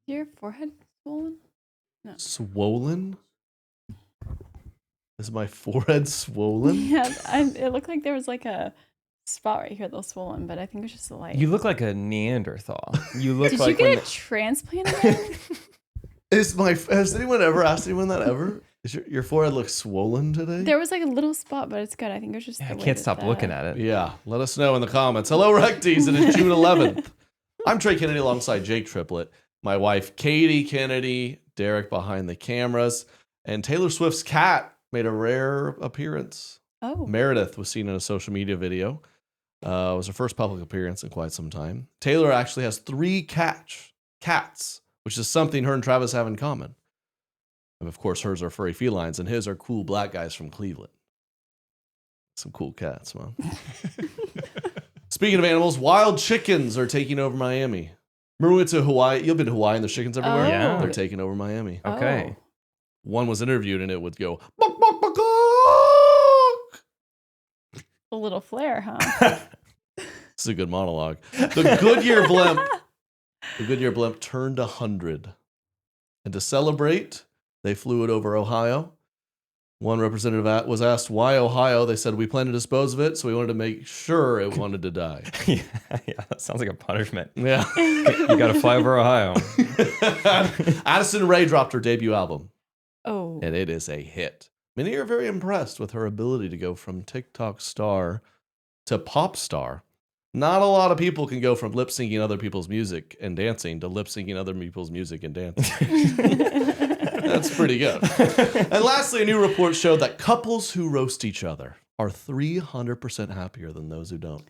Your forehead swollen? No. Swollen? Is my forehead swollen? Yeah, it looked like there was like a spot right here that was swollen, but I think it was just the light. You look like a Neanderthal. You look Did like you get a transplant again? Has anyone ever asked anyone that ever? Is your forehead look swollen today? There was like a little spot, but it's good. I think it was just the I way can't that stop looking at it. Yeah, let us know in the comments. Hello, Recties. It is June 11th. I'm Trey Kennedy alongside Jake Triplett, my wife Katie Kennedy, Derek behind the cameras, and Taylor Swift's cat made a rare appearance. Oh. Meredith was seen in a social media video. It was her first public appearance in quite some time. Taylor actually has 3 cats, which is something her and Travis have in common. And of course, hers are furry felines, and his are cool black guys from Cleveland. Some cool cats, man. Speaking of animals, wild chickens are taking over Miami. Remember we went to Hawaii? You've been to Hawaii and there's chickens everywhere? Oh. Yeah. They're taking over Miami. Okay. One was interviewed and it would go, "Bok, bok, bok, bok." A little flare, huh? This is a good monologue. The Goodyear Blimp turned 100. And to celebrate, they flew it over Ohio. One representative was asked why Ohio. They said, we plan to dispose of it, so we wanted to make sure it wanted to die. yeah, that sounds like a punishment. Yeah. You got to fly over Ohio. Addison Rae dropped her debut album, Oh. and it is a hit. Many are very impressed with her ability to go from TikTok star to pop star. Not a lot of people can go from lip syncing other people's music and dancing to lip syncing other people's music and dancing. That's pretty good. And lastly, a new report showed that couples who roast each other are 300% happier than those who don't.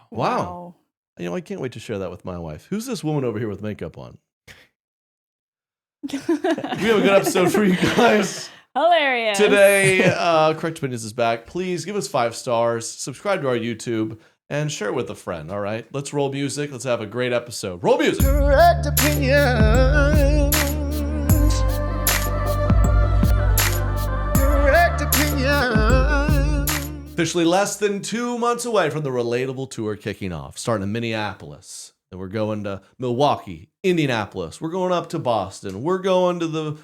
Wow. You know, I can't wait to share that with my wife. Who's this woman over here with makeup on? We have a good episode for you guys. Hilarious. Today, Correct Opinions is back. Please give us 5 stars, subscribe to our YouTube, and share it with a friend, all right? Let's roll music. Let's have a great episode. Roll music. Correct Opinions. Correct Opinions. Officially less than 2 months away from the Relatable Tour kicking off, starting in Minneapolis. And we're going to Milwaukee, Indianapolis. We're going up to Boston. We're going to the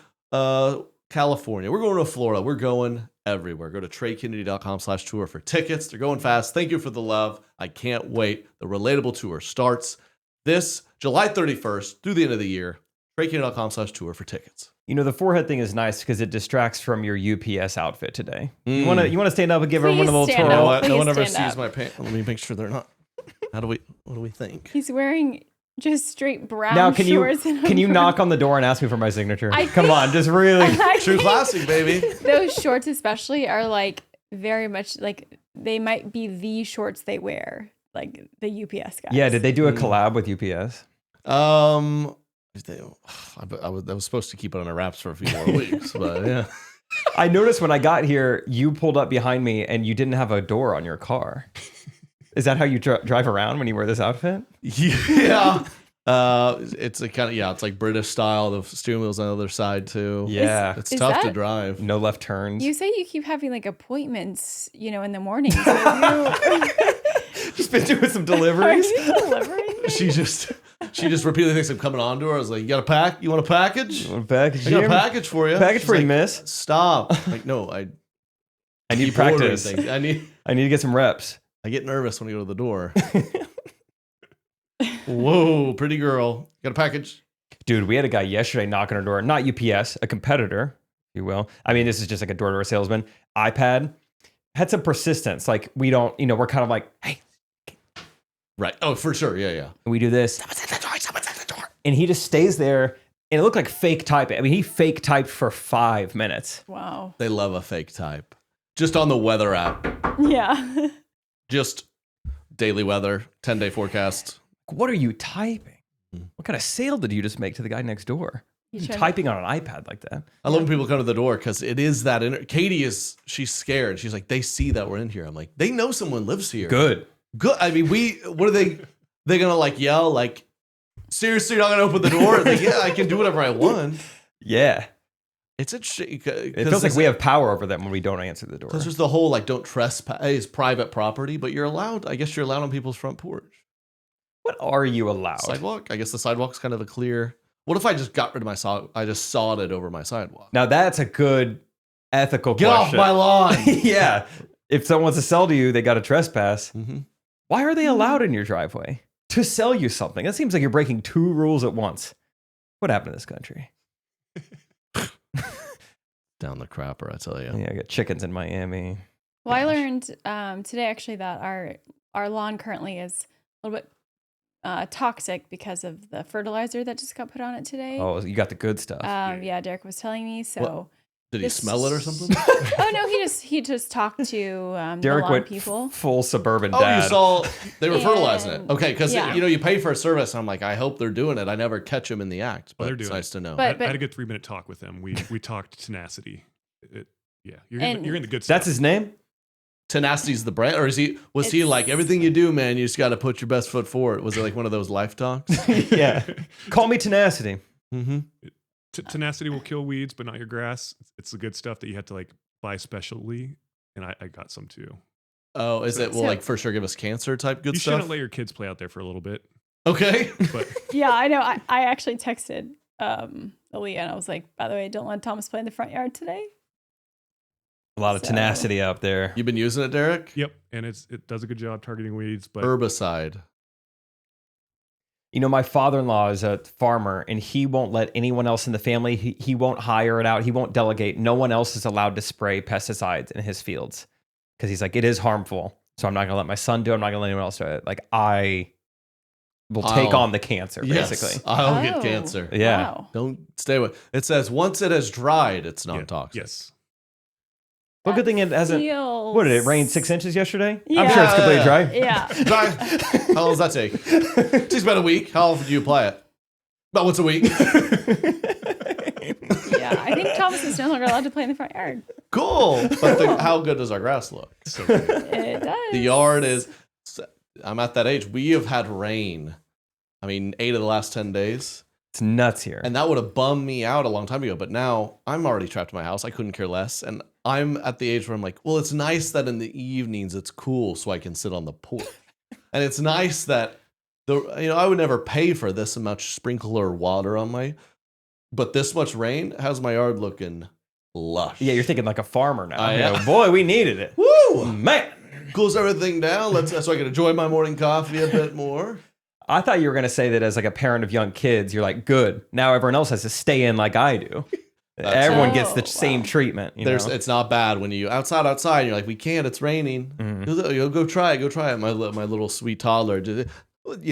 California. We're going to Florida. We're going everywhere. Go to TreyKennedy.com/tour for tickets. They're going fast. Thank you for the love. I can't wait. The Relatable Tour starts this July 31st through the end of the year. TreyKennedy.com/tour for tickets. You know, the forehead thing is nice because it distracts from your UPS outfit today. You want to stand up and give everyone a little twirl? You know what? No one ever stand sees my pants. Let me make sure they're not. What do we think? He's wearing just straight brown Now, shorts. can you knock on the door and ask me for my signature? I Come think- on, just really. True classic, baby. Those shorts especially are like very much like they might be the shorts they wear, like the UPS guys. Yeah, did they do a collab with UPS? I was supposed to keep it under wraps for a few more weeks, but yeah. I noticed when I got here, you pulled up behind me and you didn't have a door on your car. Is that how you drive around when you wear this outfit? Yeah. It's a kind of, it's like British style. The steering wheel's on the other side too. Yeah. It's Is tough to that- drive. No left turns. You say you keep having like appointments, in the morning. So Just been doing some are deliveries. you delivering? She just repeatedly thinks I'm coming on to her. I was like, you got a pack? You want a package? Want a package? I got a package for you. Package She's for you, like, miss. Stop. Like, no, I need keep ordering practice. things. I need to get some reps. I get nervous when I go to the door. Whoa, pretty girl. Got a package? Dude, we had a guy yesterday knock on our door. Not UPS, a competitor, if you will. I mean, this is just like a door-to-door salesman. iPad. Had some persistence. Like, we don't, we're kind of like, hey. Right. Oh, for sure. Yeah. We do this. Someone's at the door. And he just stays there. And it looked like fake typing. I mean, he fake typed for 5 minutes. Wow. They love a fake type. Just on the weather app. Yeah. Just daily weather, 10-day forecast. What are you typing? What kind of sale did you just make to the guy next door? You typing on an iPad like that. I love when people come to the door because it is that. Katie she's scared. She's like, they see that we're in here. I'm like, they know someone lives here. Good. I mean, what are they gonna like yell? Like, seriously, you're not gonna open the door? Like, yeah, I can do whatever I want. Yeah. It feels like we have power over them when we don't answer the door. Because there's the whole like don't trespass is private property, but you're allowed. I guess you're allowed on people's front porch. What are you allowed? Sidewalk. I guess the sidewalk's kind of a clear. What if I just got rid of my saw? I just sawed it over my sidewalk. Now that's a good ethical Get question. off my lawn. Yeah. If someone wants to sell to you, they got to trespass. Mm-hmm. Why are they allowed in your driveway to sell you something? That seems like you're breaking 2 rules at once. What happened to this country? Down the crapper, I tell you. Yeah, I got chickens in Miami. Well, I Gosh. learned today actually that our lawn currently is a little bit toxic because of the fertilizer that just got put on it today. Oh, you got the good stuff. Yeah, Derek was telling me. So, Did he This- smell it or something? oh no, he just talked to the Derek lawn went people. full suburban Oh, dad. you saw they were fertilizing it. And- Okay, because yeah. you pay for a service. And I'm like, I hope they're doing it. I never catch them in the act, but they're it's doing nice to know. But- I had a good 3-minute talk with them. We talked tenacity. You're in the good stuff. That's his name? Tenacity's the brand, or was he It's- like everything you do, man? You just got to put your best foot forward. Was it like one of those life talks? Yeah. Call me Tenacity. Mm-hmm. Tenacity will kill weeds, but not your grass. It's the good stuff that you have to like buy specially, and I got some too. Oh, is it will So- like for sure give us cancer type good You stuff? shouldn't let your kids play out there for a little bit, Okay. but Yeah, I know. I actually texted Aaliyah and I was like, by the way, don't let Thomas play in the front yard today. A lot of So- tenacity out there. You've been using it, Derek? yep, and it does a good job targeting weeds. But Herbicide. You know, my father-in-law is a farmer, and he won't let anyone else in the family. He won't hire it out. He won't delegate. No one else is allowed to spray pesticides in his fields because he's like, it is harmful. So I'm not gonna let my son do it. I'm not gonna let anyone else do it. Like I will take I'll- on the cancer, basically. Yes, I'll get Oh. cancer. Yeah. Wow. Don't stay with it. Says once it has dried, it's non-toxic. yes, Well, good thing it hasn't. Feels... What did it rain 6 inches yesterday? I'm Yeah. sure it's completely dry. Yeah. Dry. How long does that take? Takes about a week. How often do you apply it? About once a week. Yeah. I think Thomas is no longer allowed to play in the front yard. Cool. But how good does our grass look? so good. It does. The yard is. I'm at that age. We have had rain. I mean, 8 of the last 10 days. It's nuts here. And that would have bummed me out a long time ago. But now I'm already trapped in my house. I couldn't care less. And I'm at the age where I'm like, well, it's nice that in the evenings it's cool so I can sit on the porch. And it's nice that I would never pay for this much sprinkler water on but this much rain has my yard looking lush. Yeah, you're thinking like a farmer now. I am. Yeah, boy, we needed it. Woo! Man. Cools everything down. So I can enjoy my morning coffee a bit more. I thought you were going to say that as like a parent of young kids, you're like, good. Now everyone else has to stay in like I do. Everyone gets the Oh, same wow. treatment. You know? It's not bad when you outside. And you're like, we can't. It's raining. Mhm. You'll go try it. Go try it. My little sweet toddler, he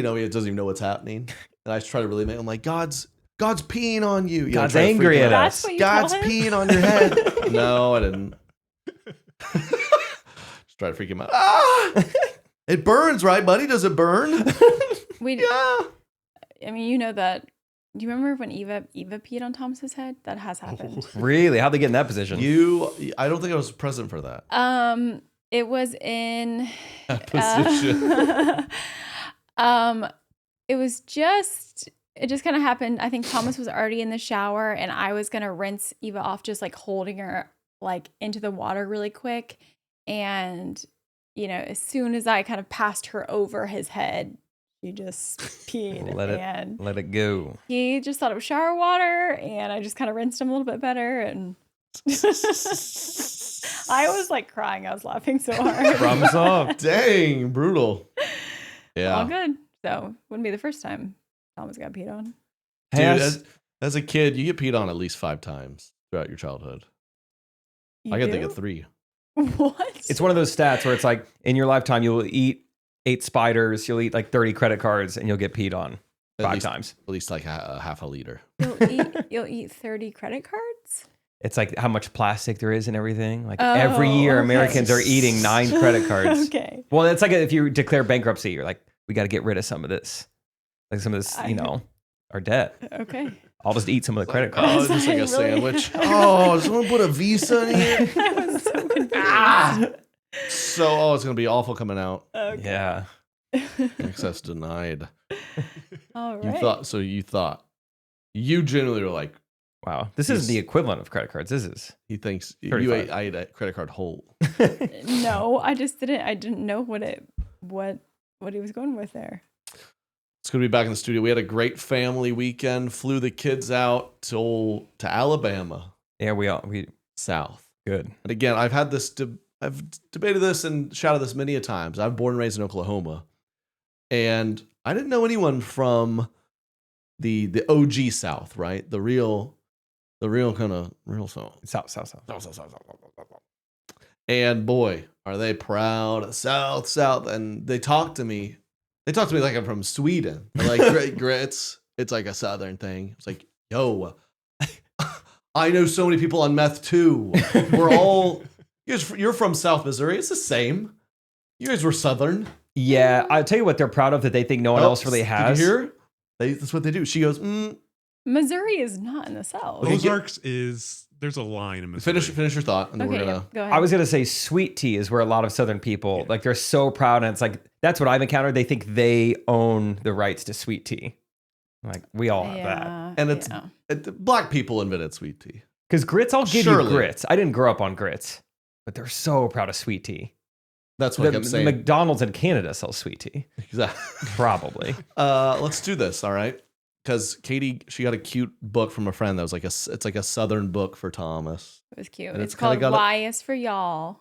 doesn't even know what's happening. And I try to really make him like, God's peeing on you. God's try to freak angry him at out. us. That's what you God's tell him? peeing on your head. No, I didn't. Just try to freak him out. Ah! It burns, right, buddy? Does it burn? We, Yeah. I mean, you know that. Do you remember when Eva peed on Thomas's head? That has happened. Really? How'd they get in that position? I don't think I was present for that It was in position. it was just it just kind of happened. I think Thomas was already in the shower and I was gonna rinse Eva off, just like holding her like into the water really quick. And as soon as I kind of passed her over his head, she just peed. And Let it go. he just thought it was shower water, and I just kind of rinsed him a little bit better. And I was like crying. I was laughing so hard. Problem solved. Dang, brutal. All Yeah. good. So wouldn't be the first time Thomas got peed on. Dude, Has- as a kid, you get peed on at least 5 times throughout your childhood. You I can think do? of 3. What? It's one of those stats where it's like in your lifetime, you'll eat 8 spiders, you'll eat like 30 credit cards, and you'll get peed on At 5 least- times. At least like half a liter. You'll eat 30 credit cards? It's like how much plastic there is and everything. Like every Oh, year, okay. Americans are eating 9 credit cards. Okay. Well, it's like if you declare bankruptcy, you're like, we got to get rid of some of this. Like some of this, our debt. Okay. I'll just eat some of the credit Oh, cards. just like a Really? sandwich. Oh, someone put a Visa in here? I was so confused. It's going to be awful coming out. Okay. Yeah. Access denied. All right. You thought. You genuinely were like, Wow. This is the equivalent of credit cards. This is. he thinks you 35. I ate a credit card whole. No, I just didn't. I didn't know what he was going with there. It's going to be back in the studio. We had a great family weekend. Flew the kids out to Alabama. Yeah, we south. good. And again, I've had this. I've debated this and shouted this many a times. I'm born and raised in Oklahoma, and I didn't know anyone from the OG South, right? The real kind of real South. South. And boy, are they proud. South. And they talk to me. They talk to me like I'm from Sweden. They're like, grits. It's like a Southern thing. It's like, yo, I know so many people on meth too. We're all, you're from South Missouri. It's the same. You guys were Southern. Yeah, I'll tell you what they're proud of that they think no one else really has. Did you hear? That's what they do. She goes, Missouri is not in the South. Okay, Ozarks is, there's a line in Missouri. Finish your thought, and then Okay, we're gonna. go ahead. I was gonna say sweet tea is where a lot of Southern people like they're so proud, and it's like that's what I've encountered. They think they own the rights to sweet tea. Like we all have that. And it's black people invented sweet tea. Because grits, I'll give Surely. you grits. I didn't grow up on grits, but they're so proud of sweet tea. That's what I'm saying. McDonald's in Canada sells sweet tea. Exactly. Probably. Let's do this, all right? Because Katie, she got a cute book from a friend that was like it's like a Southern book for Thomas. It was cute. And It's it's kinda called got Y is for y'all.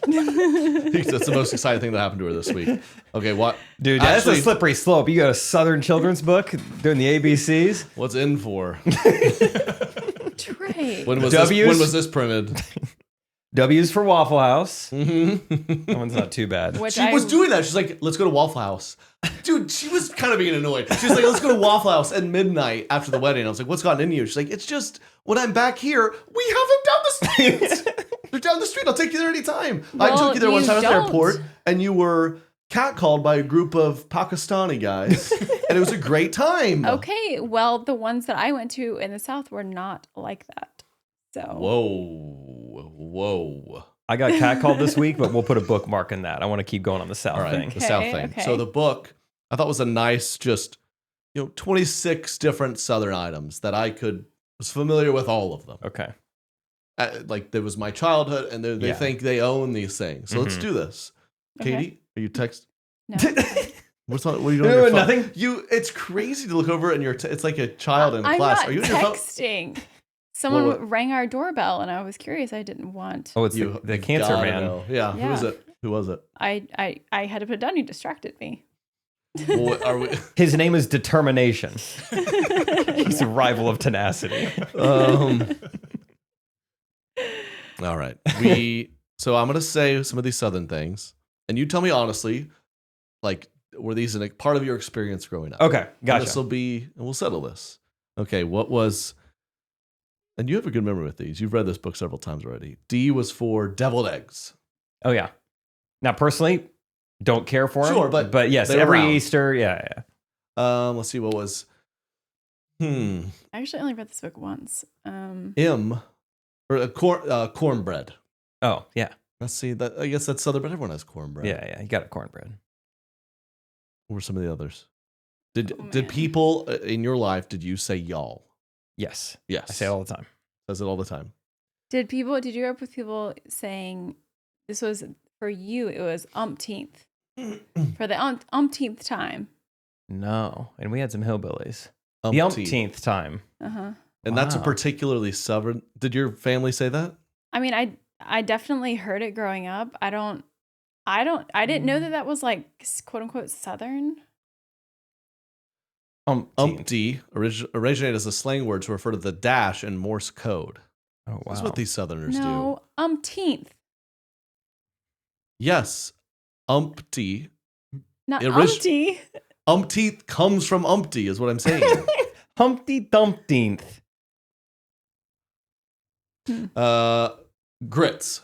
That's the most exciting thing that happened to her this week. Okay, what? Dude, that's Actually, a slippery slope. You got a Southern children's book doing the ABCs. What's in for? Trey. When was W's? this printed? W's for Waffle House. Mm-hmm. That one's not too bad. Which She was doing that. She's like, let's go to Waffle House. Dude, she was kind of being annoyed. She's like, let's go to Waffle House at midnight after the wedding. I was like, what's gotten into you? She's like, it's just when I'm back here, we have them down the street. They're down the street. I'll take you there anytime. I Well, took you there one you time at the don't. airport, and you were catcalled by a group of Pakistani guys, and it was a great time. Okay, well, the ones that I went to in the South were not like that. So Whoa. I got catcalled this week, but we'll put a bookmark in that. I want to keep going on the South All right, thing. the South thing. Okay. So the book, I thought was a nice, just 26 different Southern items that I was familiar with all of them. Okay. Like there was my childhood, and they Yeah. think they own these things. So let's Mhm. do this. Okay. Katie, are you text? no. What are you doing? On your phone? Nothing. It's crazy to look over and it's like a child in I'm class. not Are you on your phone? texting. Someone What? rang our doorbell, and I was curious. I didn't want. Oh, it's the You've cancer gotta man. know. Yeah. Who is Yeah. it? Who was it? I had to put it down. You distracted me. Well, are we? His name is Determination. He's a rival of tenacity. All right. So I'm gonna say some of these Southern things, and you tell me honestly, like, were these a part of your experience growing up? Okay, gotcha. This will be, and we'll settle this. Okay. What was? And you have a good memory with these. You've read this book several times already. D was for deviled eggs. Oh yeah. Now personally, don't care for him. Sure, but yes, they were every around. Easter, yeah. Let's see what was. I actually only read this book once. M, or cornbread. Oh yeah, Let's see that. I guess that's Southern, but everyone has cornbread. yeah. You got a cornbread. What were some of the others? Did man. people in your life? Did you say y'all? Yes, Yes, I say it all the time. Says it all the time. Did you grow up with people saying this was for you? It was umpteenth for the umpteenth time. No, and we had some hillbillies. The Umpteen. umpteenth time. And that's a Wow. particularly Southern. Did your family say that? I mean, I definitely heard it growing up. I didn't know that was like quote unquote Southern. Umpteenth. Umpty originated as a slang word to refer to the dash in Morse code. Oh wow. That's what these Southerners do. No, umpteenth, Yes, umpty. not Orig- umpty. Umpteenth comes from umpty, is what I'm saying. Humpty Dumpteenth. Grits.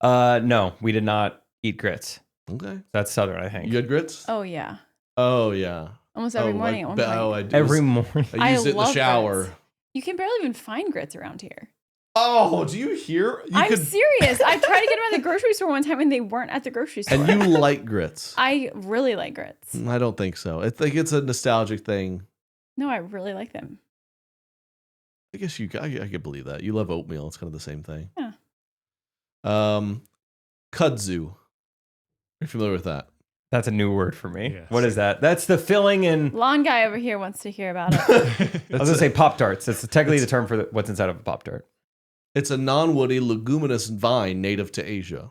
No, we did not eat grits. Okay. That's Southern, I think. You had grits? Oh yeah, Oh yeah. almost every morning. At one point. I do. Every morning. I used I it in the love shower. grits. You can barely even find grits around here. Oh, do you hear? I'm serious. I tried to get them at the grocery store one time, and they weren't at the grocery store. And you like grits? I really like grits. I don't think so. I think it's a nostalgic thing. No, I really like them. I guess I could believe that. You love oatmeal. It's kind of the same thing. Yeah. Kudzu. Are you familiar with that? That's a new word for me. Yes. What is that? That's the filling in. Lawn guy over here wants to hear about it. I was going to say Pop-Tarts. It's technically the term for what's inside of a Pop-Tart. It's a non-woody leguminous vine native to Asia.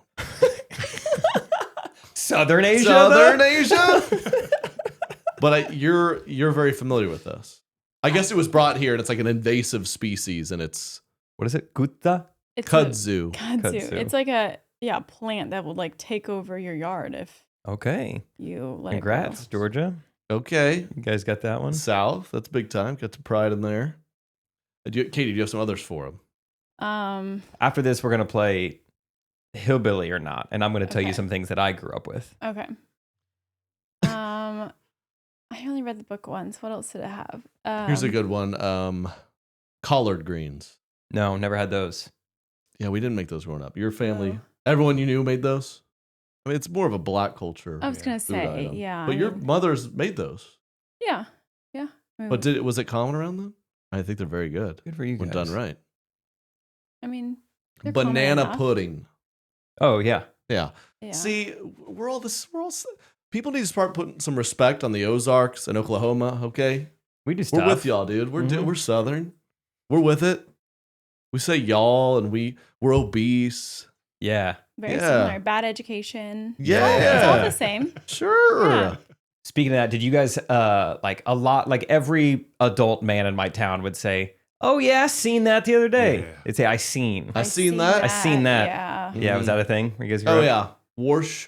Southern Asia? Southern Asia? But you're very familiar with this. I guess it was brought here and it's like an invasive species and it's... What is it? Gutta? It's kudzu. Kudzu. It's like a plant that would like take over your yard if Okay. you let Congrats, it go. Georgia. Okay. You guys got that one? South. That's big time. Got some pride in there. Katie, do you have some others for him? After this, we're going to play Hillbilly or Not, and I'm going to tell you Okay. some things that I grew up with. Okay. I only read the book once. What else did it have? Here's a good one. Collard greens. No, never had those. Yeah, we didn't make those growing up. Your family, No. everyone you knew made those? I mean, it's more of a black culture. I was gonna food say, item. yeah. But I your mean, mother's made those. yeah. I mean, But was it common around them? I think they're very good Good for you when guys. done right. I mean, they're common Banana enough. pudding. Oh, yeah. Yeah. Yeah. See, people need to start putting some respect on the Ozarks and Oklahoma, okay? We do stuff. We're with y'all, dude. Mhm. We're Southern. We're with it. We say y'all and we're obese. Yeah. Very yeah. similar. Bad education. Yeah. It's all the same. Sure. Yeah. Speaking of that, did you guys, like every adult man in my town would say, oh, yeah, I seen that the other day. Yeah. They'd say, I seen. I seen that. I seen that. Yeah. Yeah, was that a thing? You guys grew Oh up? yeah. Warsh.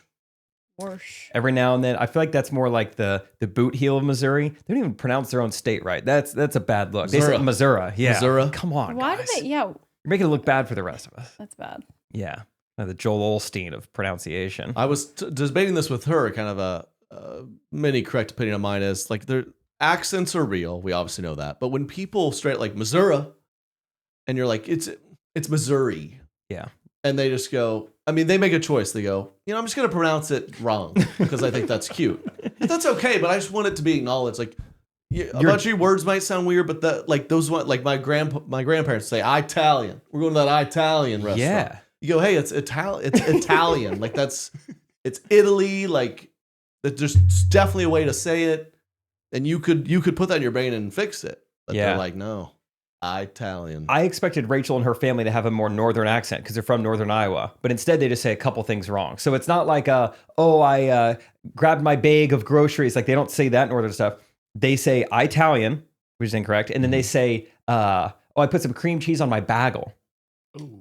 Worse. Every now and then, I feel like that's more like the boot heel of Missouri. They don't even pronounce their own state right. That's a bad look. They say Missouri. Missouri. Yeah. Missouri. Come on, Why guys. do they? Yeah, You're making it look bad for the rest of us. that's bad. Yeah. The Joel Olstein of pronunciation. I was debating this with her. Kind of a mini correct opinion of mine is like their accents are real. We obviously know that. But when people straight like Missouri, and you're like it's Missouri. Yeah. And they just go. I mean, they make a choice. They go, I'm just going to pronounce it wrong because I think that's cute. And that's okay, but I just want it to be acknowledged. Like, a bunch of your words might sound weird, but that, like those one, like my grandparents say, Italian. We're going to that Italian restaurant. Yeah. You go, hey, it's Italian. Like it's Italy. Like there's definitely a way to say it, and you could put that in your brain and fix it. But Yeah. they're like, no, Italian. I expected Rachel and her family to have a more northern accent because they're from northern Iowa, but instead they just say a couple things wrong. So it's not like, I grabbed my bag of groceries. Like they don't say that northern stuff. They say Italian, which is incorrect. And then they say, I put some cream cheese on my bagel.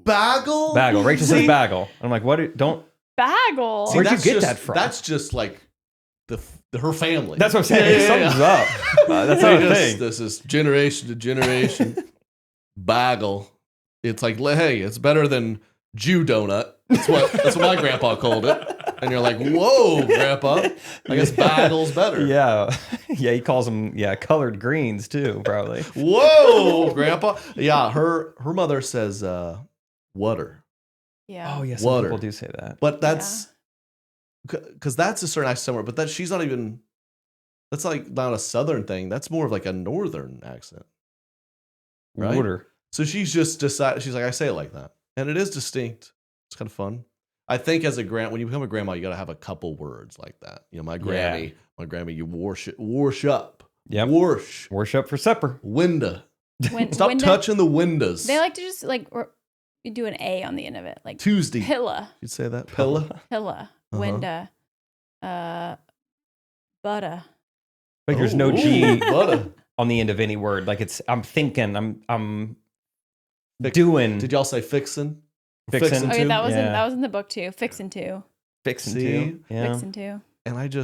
Bagel. Bagel. Rachel says See? bagel. I'm like, what? Don't. Bagel. Where'd you that's get just- that from? That's just like her family. That's what I'm saying. Something's up. That's not a thing. This is generation to generation. Bagel. It's like, hey, it's better than Jew donut. That's what my grandpa called it. And you're like, whoa, grandpa. I guess bagel's better. Yeah. Yeah, he calls them, colored greens too, probably. Whoa, grandpa. Yeah, her mother says water. Yeah. Oh, yeah, some Water. people do say that. But that's because that's a certain accent somewhere, but she's not even, that's like not a southern thing. That's more of like a northern accent. Right? Water. So she's just decided, she's like, I say it like that. And it is distinct. It's kind of fun. I think as when you become a grandma, you got to have a couple words like that. My Grammy, you wash up. Yep. Wash. Worship for supper. Window. When, Stop window- touching the windows. They like to just like you do an A on the end of it, like Tuesday. pilla, You'd say that? Pilla? pilla, window, butter. Like there's no G Ooh, butter. on the end of any word. Like I'm thinking, I'm doing. Did y'all say fixin'? Fixin'? Okay, that was Yeah. in the book too. Fixin' two. fixing See? to? Yeah. Fixin' two. And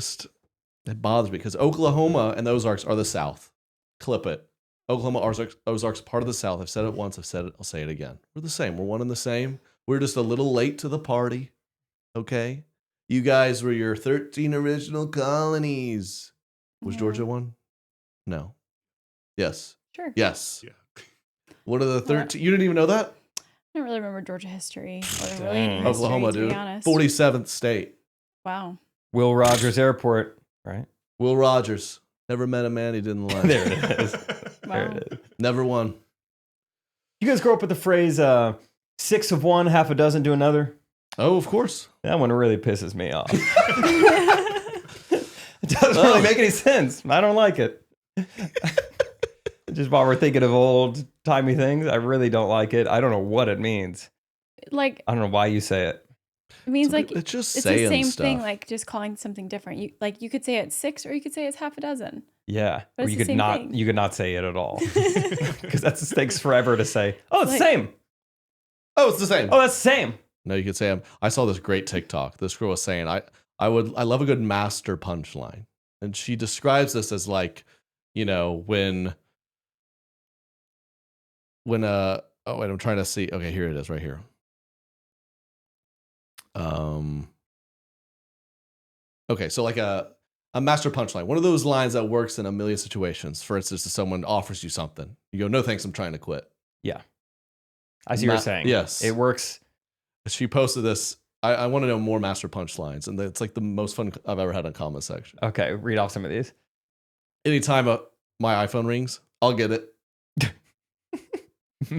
it bothers me because Oklahoma and the Ozarks are the South. Clip it. Oklahoma, Ozarks, part of the South. I've said it once. I've said it. I'll say it again. We're the same. We're one and the same. We're just a little late to the party. Okay? You guys were your 13 original colonies. Was Yeah. Georgia one? No. Yes. Sure. Yes. Yeah. What are the 13? You didn't even know that? I don't really remember Georgia history or really Dang. any history, Oklahoma, to dude. be honest. 47th state. Wow. Will Rogers Airport, right? Will Rogers. Never met a man he didn't like. There it is. There Wow. it is. Never won. You guys grow up with the phrase 6 of one, half a dozen to another? Oh, of course. That one really pisses me off. It doesn't really make any sense. I don't like it. Just while we're thinking of old timey things, I really don't like it. I don't know what it means. Like, I don't know why you say it. it means So like it's just it's the saying same stuff. thing, like just calling something different. You could say it's 6 or you could say it's half a dozen. Yeah, But or it's you the could same not. thing. You could not say it at all because that takes forever to say. Oh, it's the Like- same. Oh, it's the same. Oh, that's the same. No, you could say I saw this great TikTok. This girl was saying I love a good master punchline, and she describes this as like, when oh wait, I'm trying to see. Okay, here it is, right here. Okay, so like a master punchline, one of those lines that works in a million situations. For instance, if someone offers you something, you go, "No thanks, I'm trying to quit." Yeah, I see what you're saying. Yes, it works. She posted this. I want to know more master punchlines, and it's like the most fun I've ever had in comment section. Okay, read off some of these. Anytime my iPhone rings, I'll get it.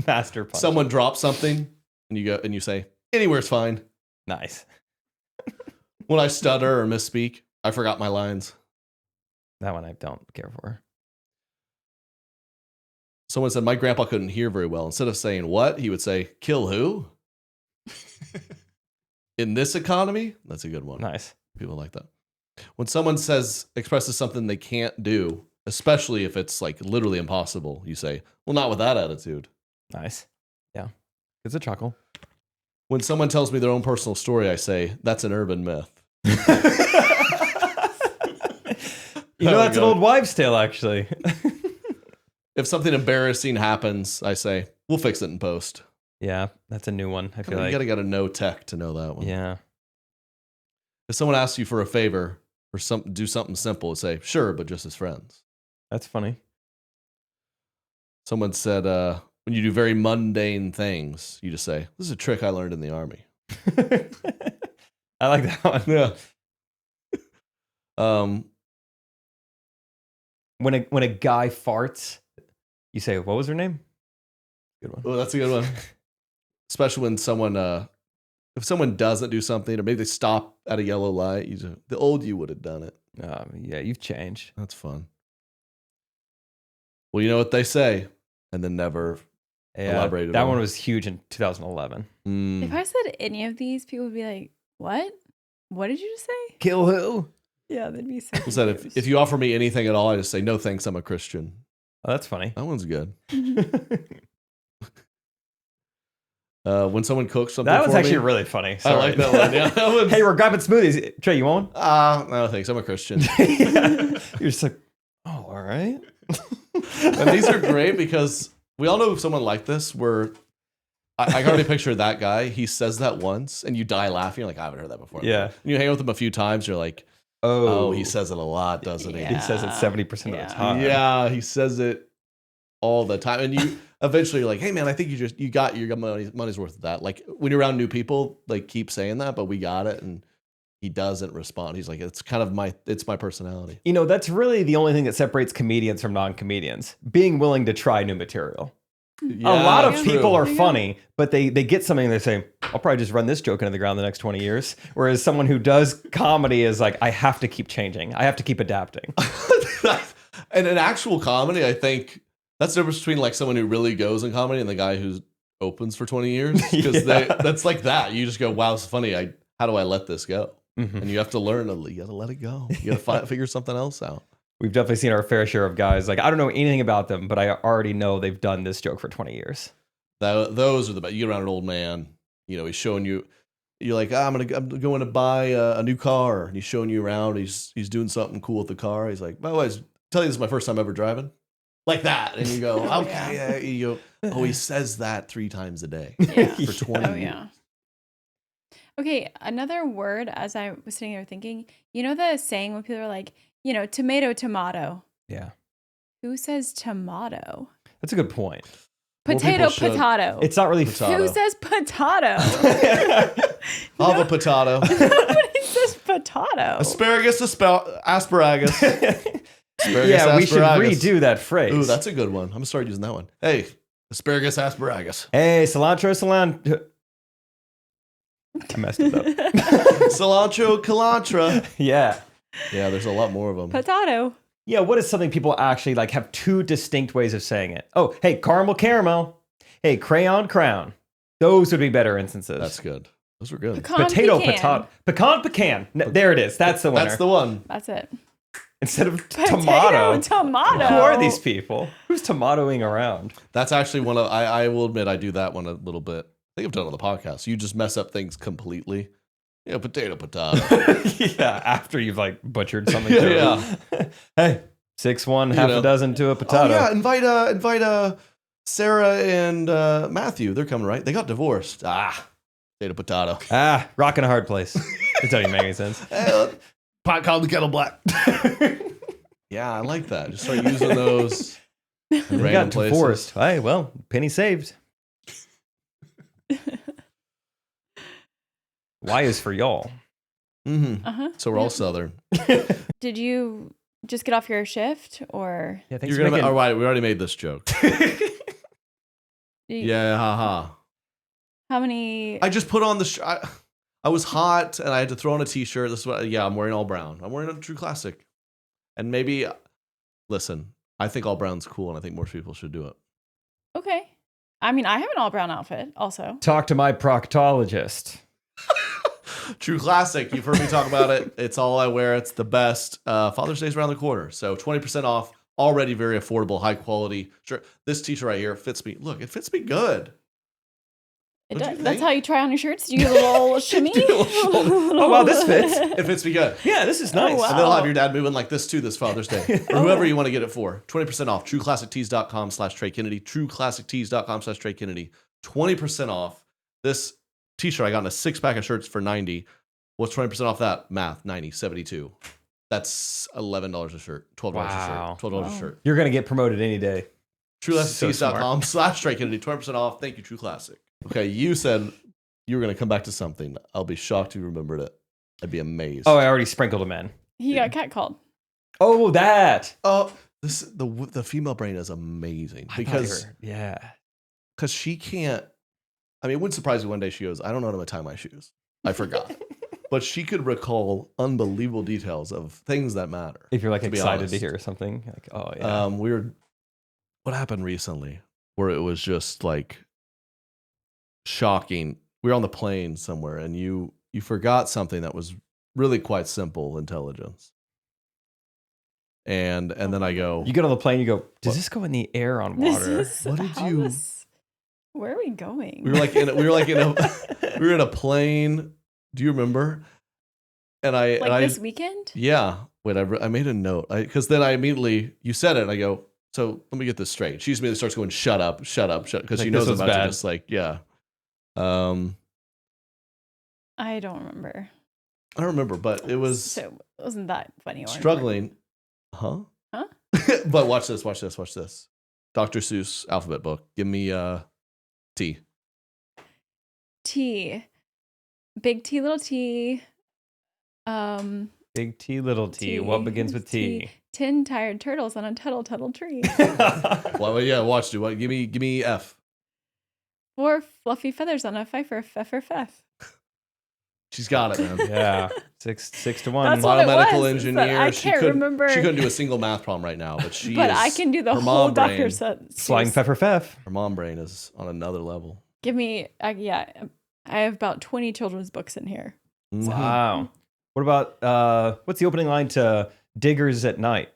Master punch. Someone drops something, and you go and you say, "Anywhere's fine." Nice. When I stutter or misspeak, I forgot my lines. That one I don't care for. Someone said my grandpa couldn't hear very well. Instead of saying what, he would say, "Kill who?" In this economy, that's a good one. Nice. People like that. When someone expresses something they can't do, especially if it's like literally impossible, you say, "Well, not with that attitude." Nice. Yeah. It's a chuckle. When someone tells me their own personal story, I say, "That's an urban myth." That's an old wives' tale, actually. If something embarrassing happens, I say, "We'll fix it in post." Yeah, that's a new one. I feel You like. gotta get a no tech to know that one. Yeah. If someone asks you for a favor or do something simple, say, "Sure, but just as friends." That's funny. Someone said, when you do very mundane things, you just say, "This is a trick I learned in the army." I like that one. Yeah. When a guy farts, you say, "What was her name?" Good one. Oh, that's a good one. Especially when someone, if someone doesn't do something, or maybe they stop at a yellow light, the old you would have done it. Yeah, you've changed. That's fun. Well, you know what they say, and then never elaborated. That on one it. was huge in 2011. If I said any of these, people would be like, "What? What did you just say?" Kill who? Yeah, that'd be so. Was that if you offer me anything at all, I just say, "No thanks, I'm a Christian." Oh, that's funny. That one's good. When someone cooks something, That was for actually me, really funny. I Sorry. like that one. Yeah, that one's, Hey, we're grabbing smoothies. Trey, you want one? no thanks, I'm a Christian. Yeah. You're just like, oh, all right. And these are great because we all know someone like this where I can already picture that guy. He says that once and you die laughing. You're like, I haven't heard that before. Yeah. And you hang with him a few times. You're like, oh, he says it a lot, doesn't he? He says it 70% of the time. Yeah, he says it all the time. And you eventually you're like, hey man, I think you got your money's worth of that. Like when you're around new people, like keep saying that, but we got it. And he doesn't respond. He's like, it's my personality. You know, that's really the only thing that separates comedians from non-comedians. Being willing to try new material. Yeah, a lot of true. people are funny, but they get something and they say, I'll probably just run this joke into the ground the next 20 years. Whereas someone who does comedy is like, I have to keep changing. I have to keep adapting. And in actual comedy, I think that's the difference between like someone who really goes in comedy and the guy who opens for 20 years. Because that's like that. You just go, wow, it's funny. How do I let this go? Mm-hmm. And you have to learn, you got to let it go. You got to figure something else out. We've definitely seen our fair share of guys. Like, I don't know anything about them, but I already know they've done this joke for 20 years. Those are the best. You get around an old man, he's showing you, you're like, I'm going to buy a new car. And he's showing you around. He's doing something cool with the car. He's like, by the way, tell you this is my first time ever driving. Like that. And you go, okay. Yeah. You go, oh, he says that 3 times a day for 20 years. Okay, another word as I was sitting there thinking, you know the saying when people are like, tomato, tomato. Yeah. Who says tomato? That's a good point. Potato, potato. It's not really Who says potato? I'll have a potato. Nobody says potato. Asparagus, asparagus. Yeah, we should redo that phrase. Ooh, that's a good one. I'm going to start using that one. Hey, asparagus, asparagus. Hey, cilantro. I messed it up. Cilantro, calantra. Yeah. Yeah, there's a lot more of them. Potato. Yeah, what is something people actually like have two distinct ways of saying it? Oh, hey, caramel. Hey, crayon crown. Those would be better instances. That's good. Those were good. Potato, pecan. There it is. That's the winner. That's the one. That's it. Instead of Potato, tomato. tomato. Who are these people? Who's tomatoing around? That's actually one of, I will admit, I do that one a little bit. I think I've done it on the podcast. You just mess up things completely. Yeah, potato. Yeah, after you've like butchered something. Yeah. Hey, 6-1, half a dozen to a potato. Oh, yeah, invite Sarah and Matthew. They're coming, right? They got divorced. Potato. Rocking a hard place. It doesn't make any sense. Pot called the kettle black. Yeah, I like that. Just start using those in They random got places. divorced. Hey, well, penny saved. Y is for y'all. Mm-hmm. So we're all Southern. Did you just get off your shift or? Yeah, thanks You're for gonna. making... All right, we already made this joke. Yeah, haha. How many? I just put on the. I was hot and I had to throw on a t-shirt. This is what. Yeah, I'm wearing all brown. I'm wearing a true classic. And maybe, listen, I think all brown's cool, and I think most people should do it. Okay. I mean, I have an all brown outfit also. Talk to my proctologist. True classic. You've heard me talk about it. It's all I wear. It's the best. Father's Day's around the corner. So 20% off. Already very affordable, high quality. Sure. This t-shirt right here fits me. Look, it fits me good. It Don't you does. think? That's how you try on your shirts? Do you do a little shimmy? Do a little shoulder. Oh, wow, this fits. It fits me good. Yeah, this is nice. Oh, wow. And they'll have your dad moving like this too this Father's Day. Or whoever you want to get it for. 20% off. TrueClassicTees.com/Trey Kennedy. TrueClassicTees.com/Trey Kennedy. 20% off. This t-shirt I got in a 6-pack of shirts for $90. What's 20% off that? Math. 90, 72. That's $11 a shirt. $12 a Wow. shirt. $12 a shirt. You're going to get promoted any day. TrueClassicTees.com/Trey Kennedy. 20% off. Thank you, True Classic. Okay, you said you were going to come back to something. I'll be shocked if you remembered it. I'd be amazed. Oh, I already sprinkled them in. He got catcalled. Oh, that. Oh, the female brain is amazing because she can't. I mean, it wouldn't surprise me one day she goes, I don't know how to tie my shoes. I forgot. But she could recall unbelievable details of things that matter. If you're like to be excited honest. to hear something, like, oh yeah. What happened recently where it was just like shocking. We were on the plane somewhere and you forgot something that was really quite simple intelligence. And then I go, You get on the plane, you go, does What? this go in the air on This water? is- What did how you- this- Where are we going? we were in a plane. Do you remember? And I this weekend? yeah, whatever. I made a note because then I immediately you said it. And I go, so let me get this straight. She immediately starts going, shut up, because Like, she knows this I'm was about bad. to just like I don't remember. I don't remember, but it was So it wasn't that funny or struggling. Huh? Huh? But watch this. Dr. Seuss alphabet book. Give me T. T. Big T, little T. Big T, little T. What begins with T? 10 tired turtles on a tuttle tree. Well, yeah, watch. Give me F. 4 fluffy feathers on a fifer, feff. She's got it, man. Yeah, 6 to 1. That's what it Biomedical was, engineer. but I She can't couldn't- remember. She couldn't do a single math problem right now, but But I can do the her whole mom Dr. brain- Flying pepper feff. Her mom brain is on another level. Give me, I have about 20 children's books in here. Mhm. Wow. What about what's the opening line to Diggers at Night?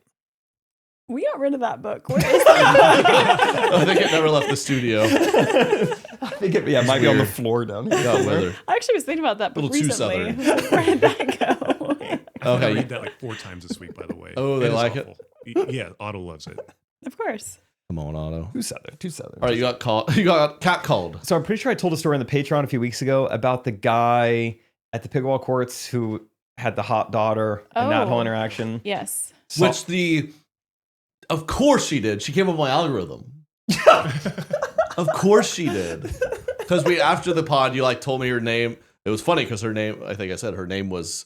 We got rid of that book. Where is that book? I think it never left the studio. I think it might be on the weird. floor down here. Got weather. I actually was thinking about that book Little too recently. Southern. Where did that go? I Okay. read that like 4 times this week, by the way. Oh, they is like it? awful. Yeah, Otto loves it. Of course. Come on, Otto. Too southern. All right, you got called. You got catcalled. So I'm pretty sure I told a story on the Patreon a few weeks ago about the guy at the pickleball courts who had the hot daughter and that whole Oh. interaction. Yes. So- Of course she did. She came up with my algorithm. Of course she did. Because after the pod, you like told me her name. It was funny because her name, I think I said her name was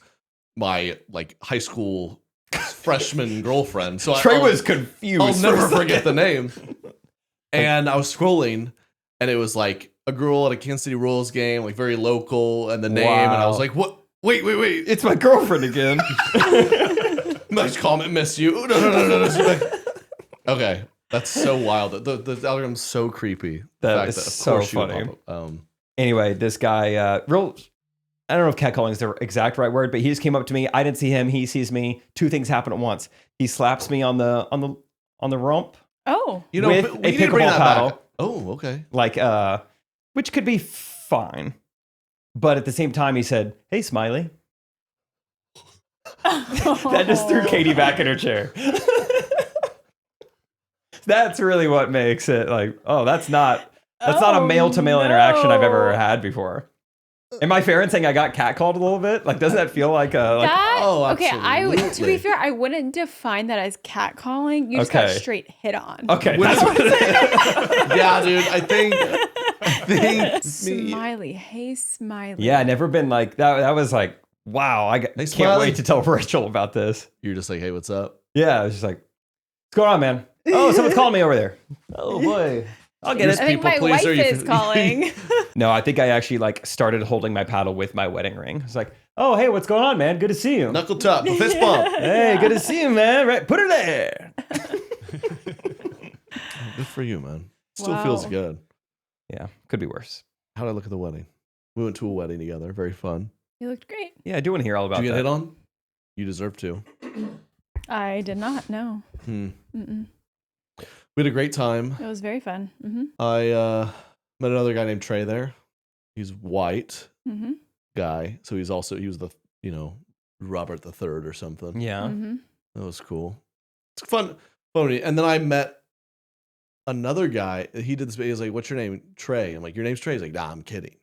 my like high school freshman girlfriend. So Trey was confused. I'll for never a second. forget the name. And I was scrolling, and it was like a girl at a Kansas City Royals game, like very local, and the name, and I was Wow. like, "What? Wait! It's my girlfriend again. Nice comment, miss you. No. Okay, that's so wild. The algorithm's so creepy. That is so funny. Anyway, this guy, I don't know if catcalling is the exact right word, but he just came up to me. I didn't see him. He sees me. Two things happen at once. He slaps me on the rump. Oh, you know, with a pickleball paddle. Back. Oh, okay. Like, which could be fine, but at the same time, he said, "Hey, Smiley." That just threw Katie back in her chair. That's really what makes it like, oh, that's not a male-to-male interaction I've ever had before. Am I fair in saying I got catcalled a little bit? Like, doesn't that feel like a... Like, okay, to be fair, I wouldn't define that as catcalling. You just got straight hit on. Okay. Yeah, dude, I think Smiley. Hey, Smiley. Yeah, never been like... That was like, wow, I can't wait to tell Rachel about this. You're just like, hey, what's up? Yeah, I was just like, what's going on, man? Oh, someone's calling me over there. Oh, boy. I'll get it. I think my wife is calling. No, I think I actually like started holding my paddle with my wedding ring. It's like, oh, hey, what's going on, man? Good to see you. Knuckle top, fist bump. Hey, good to see you, man. Right, put her there. Good for you, man. Still feels good. Yeah, could be worse. How did I look at the wedding? We went to a wedding together. Very fun. You looked great. Yeah, I do want to hear all about that. Did you get hit on? You deserve to. I did not, no. We had a great time. It was very fun. I met another guy named Trey there. He's white guy. So he was the, Robert the Third or something. Yeah. That was cool. It's fun. And then I met another guy. He did this. He was like, what's your name? Trey. I'm like, your name's Trey? He's like, nah, I'm kidding.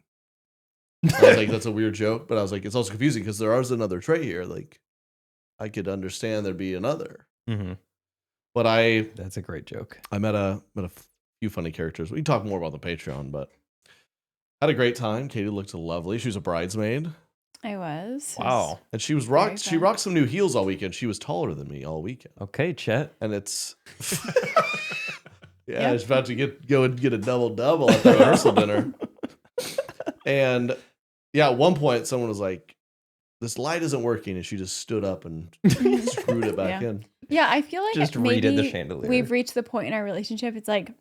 I was like, that's a weird joke. But I was like, it's also confusing because there is another Trey here. Like, I could understand there'd be another. But that's a great joke. I met a few funny characters. We can talk more about the Patreon, but had a great time. Katie looked lovely. She was a bridesmaid. I was. Wow. And she rocked some new heels all weekend. She was taller than me all weekend. Okay, Chet. And it's I was about to go and get a double at the rehearsal dinner. And yeah, at one point someone was like, this light isn't working, and she just stood up and screwed it back in. Yeah, I feel like just redid the chandelier. We've reached the point in our relationship. It's like,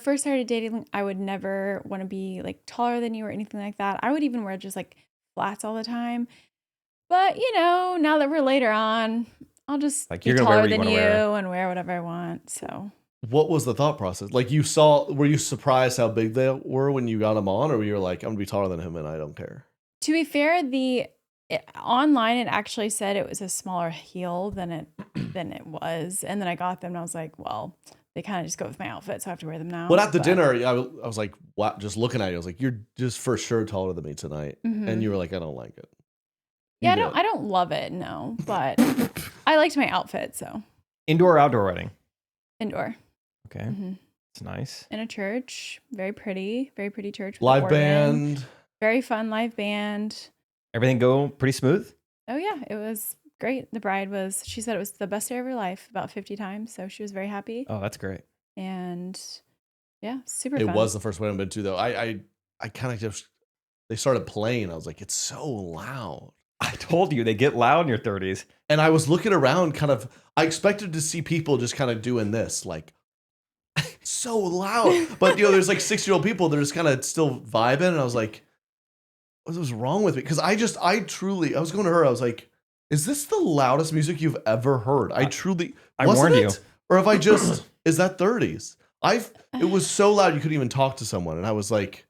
first started dating, I would never want to be like taller than you or anything like that. I would even wear just like flats all the time. But now that we're later on, I'll just like, be taller than you and wear whatever I want. So, what was the thought process? Like, were you surprised how big they were when you got them on, or were you like, I'm gonna be taller than him and I don't care? To be fair, online it actually said it was a smaller heel than it was, and then I got them and I was like, well, they kind of just go with my outfit, so I have to wear them now. But at the dinner, I was like, wow, just looking at you, I was like, you're just for sure taller than me tonight, and you were like, I don't like it. I don't love it, no, but I liked my outfit, so. Indoor or outdoor wedding? Indoor. Okay, it's nice. In a church, very pretty church. With live band. Very fun live band. Everything go pretty smooth? Oh yeah, it was great. The bride she said it was the best day of her life about 50 times, so she was very happy. Oh, that's great. And yeah, super fun. It was the first one I've been to though. I kind of just, they started playing. I was like, it's so loud. I told you they get loud in your 30s. And I was looking around I expected to see people just kind of doing this, like so loud. But there's like 6-year-old people that are just kind of still vibing. And I was like, what was wrong with me? Because I was going to her, I was like, is this the loudest music you've ever heard? I warned you. Or have I just, is that 30s? It was so loud you couldn't even talk to someone. And I was like,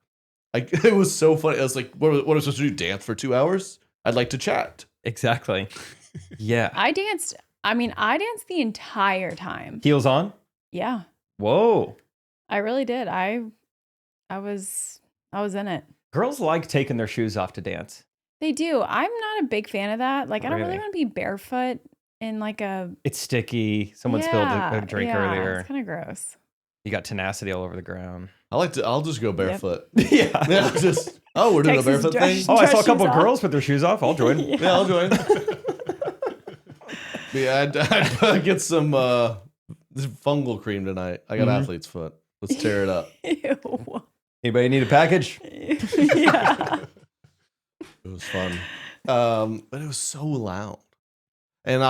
it was so funny. I was like, what am I supposed to do? Dance for 2 hours? I'd like to chat. Exactly. Yeah. I danced the entire time. Heels on? Yeah. Whoa. I really did. I was in it. Girls like taking their shoes off to dance. They do. I'm not a big fan of that. Like, I don't really want to be barefoot in like It's sticky. Someone spilled a drink earlier. It's kind of gross. You got tenacity all over the ground. I'll just go barefoot. Yeah. We're doing a barefoot thing. Oh, I saw a couple of girls with their shoes off. I'll join. Yeah, I'll join. Yeah, I'd get some fungal cream tonight. I got athlete's foot. Let's tear it up. Ew. Anybody need a package? Yeah. It was fun. But it was so loud. And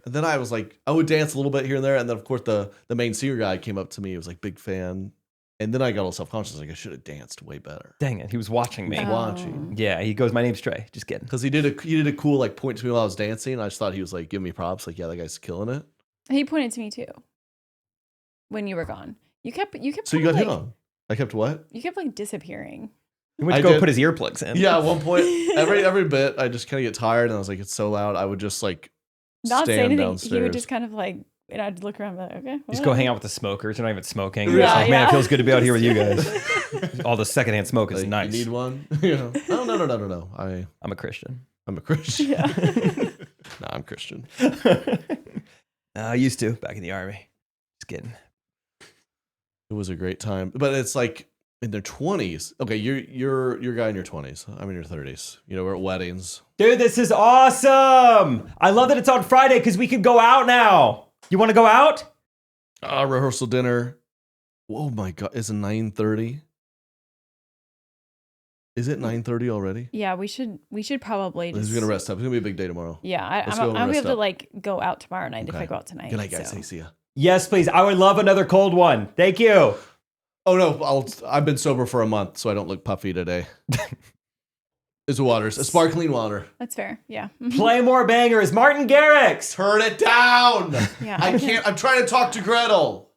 then I was like, I would dance a little bit here and there. And then, of course, the main singer guy came up to me. He was like, big fan. And then I got a little self-conscious. Like, I should have danced way better. Dang it. He was watching me. He was watching. Yeah, he goes, my name's Trey. Just kidding. Because he did a cool like point to me while I was dancing. I just thought he was like, giving me props. Like, yeah, that guy's killing it. He pointed to me too. When you were gone. You kept So you got hit on. I kept what? You kept like disappearing. He went to go put his earplugs in. Yeah, at one point, every bit, I just kind of get tired, and I was like, it's so loud. I would just like not say anything. downstairs. He would just kind of like, and I'd look around, and be like, okay. Just go hang out with the smokers. You're not even smoking. Yeah, Like, man, it feels good to be out here with you guys. All the secondhand smoke is like, nice. You need one? No. I'm a Christian. I'm a Christian. Yeah. No, I'm Christian. I used to back in the army. Just kidding. It was a great time, but it's like in their 20s. Okay, you're a guy in your 20s. I'm in your 30s. You know, we're at weddings. Dude, this is awesome. I love that it's on Friday because we could go out now. You want to go out? Rehearsal dinner. Oh my God, it's 9:30. Is it 9:30 already? Yeah, we should probably This is gonna rest up. It's gonna be a big day tomorrow. Yeah, Let's go and I'll be rest able to up. like go out tomorrow night if Okay. I go out tonight. Good night, guys. so. Hey, see ya. Yes, please. I would love another cold one. Thank you. Oh no, I've been sober for a month, so I don't look puffy today. It's water, a sparkling water. That's fair. Yeah. Play more bangers. Martin Garrix. Turn it down. Yeah. I can't. I'm trying to talk to Gretel.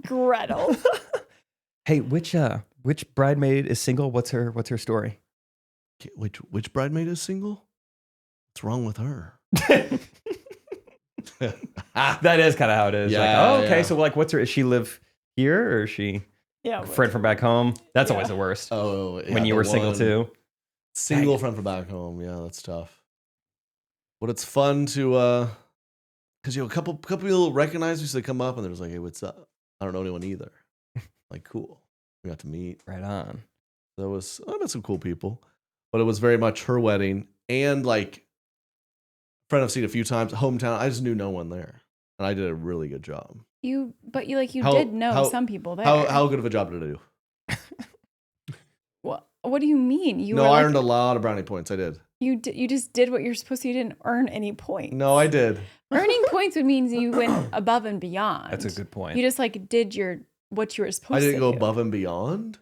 Gretel. Hey, which bridemaid is single? What's her story? Which bridemaid is single? What's wrong with her? That is kind of how it is. Yeah, like, oh, okay. yeah. So like, what's her? Is she live here or is she Yeah. a friend from back home? That's Yeah. always the worst. Oh, yeah, when you the were single one too. Single friend from back home. Yeah, that's tough. But it's fun to, because a couple people recognize me, so they come up and they're just like, "Hey, what's up?" I don't know anyone either. Like, cool. We got to meet. Right on. I met some cool people, but it was very much her wedding and like friend I've seen a few times, hometown. I just knew no one there, and I did a really good job. You How- did know how- some people there. How good of a job did I do? What do you mean? You No, were I like, earned a lot of brownie points. I did. you just did what you're supposed to. You didn't earn any points. No, I did. Earning points would mean you went above and beyond. That's a good point. You just like did what you were supposed I to didn't go do. above and beyond.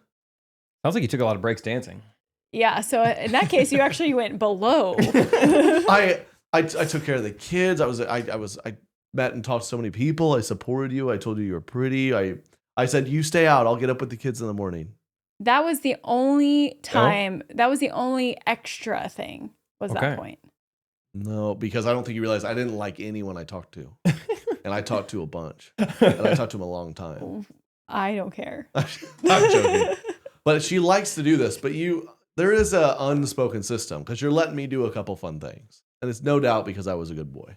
Sounds like you took a lot of breaks dancing. Yeah, so in that case, you actually went below. I took care of the kids. I met and talked to so many people. I supported you. I told you were pretty. I said you stay out. I'll get up with the kids in the morning. That was the only time. That was the only extra thing. Was Okay. that point? No, because I don't think you realize I didn't like anyone I talked to, and I talked to a bunch, and I talked to them a long time. I don't care. I'm joking, but she likes to do this. But there is a unspoken system because you're letting me do a couple fun things, and it's no doubt because I was a good boy.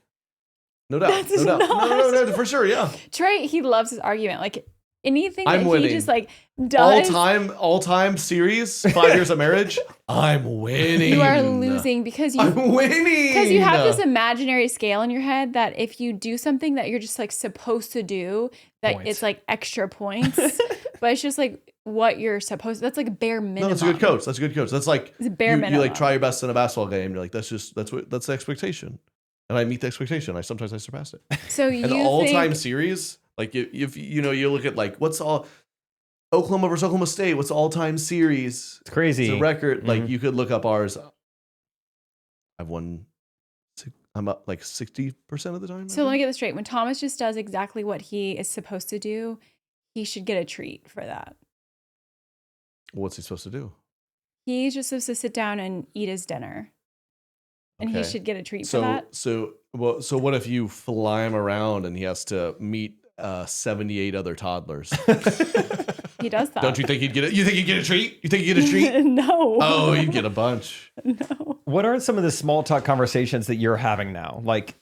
No doubt. That's No doubt. not- No, for sure. Yeah. Trey, he loves his argument. Like anything I'm that winning. he just like does. All time series, 5 years of marriage. I'm winning. You are losing because I'm winning. Because you have this imaginary scale in your head that if you do something that you're just like supposed to do, that Points. it's like extra points. But it's just like what you're supposed. That's like bare minimum. No, that's a good coach. That's a good coach. That's like It's a bare you minimum. like try your best in a basketball game. You're like that's the expectation, and I meet the expectation. Sometimes I surpass it. So you And the all-time think series, like if you look at like what's all Oklahoma versus Oklahoma State, what's the all-time series? It's crazy. It's a record. Like Mhm. you could look up ours. I've won. I'm up like 60% of the time. I So let me think. get this straight. When Thomas just does exactly what he is supposed to do, he should get a treat for that. What's he supposed to do? He's just supposed to sit down and eat his dinner. And he Okay. should get a treat for So that. so what if you fly him around and he has to meet 78 other toddlers? He does that. Don't you think he'd get it? You think he'd get a treat? You think he'd get a treat? No. Oh, you'd get a bunch. No. What are some of the small talk conversations that you're having now? Like,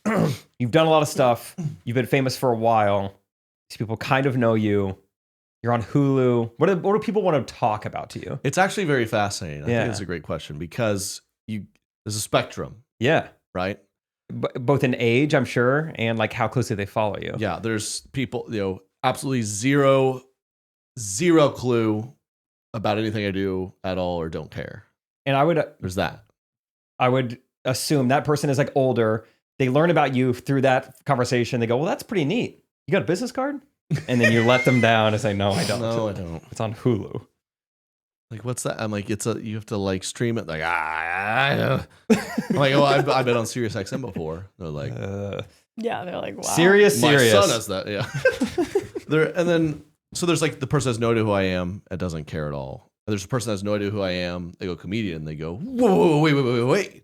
you've done a lot of stuff. You've been famous for a while. These people kind of know you. You're on Hulu. What do people want to talk about to you? It's actually very fascinating. I Yeah. think it's a great question because there's a spectrum, Yeah. right? Both in age, I'm sure, and like how closely they follow you. Yeah, there's people, absolutely zero clue about anything I do at all or don't care. And There's that. I would assume that person is like older. They learn about you through that conversation. They go, well, that's pretty neat. You got a business card? And then you let them down and say, no, I don't. No, I don't. It's on Hulu. Like, what's that? I'm like, you have to like stream it. Like, I don't. I'm like, oh, I've been on Sirius XM before. They're like, Yeah, they're like, wow. Serious. my son has that. Yeah. So there's like the person has no idea who I am and doesn't care at all. And there's a person that has no idea who I am. They go comedian. They go, whoa, wait.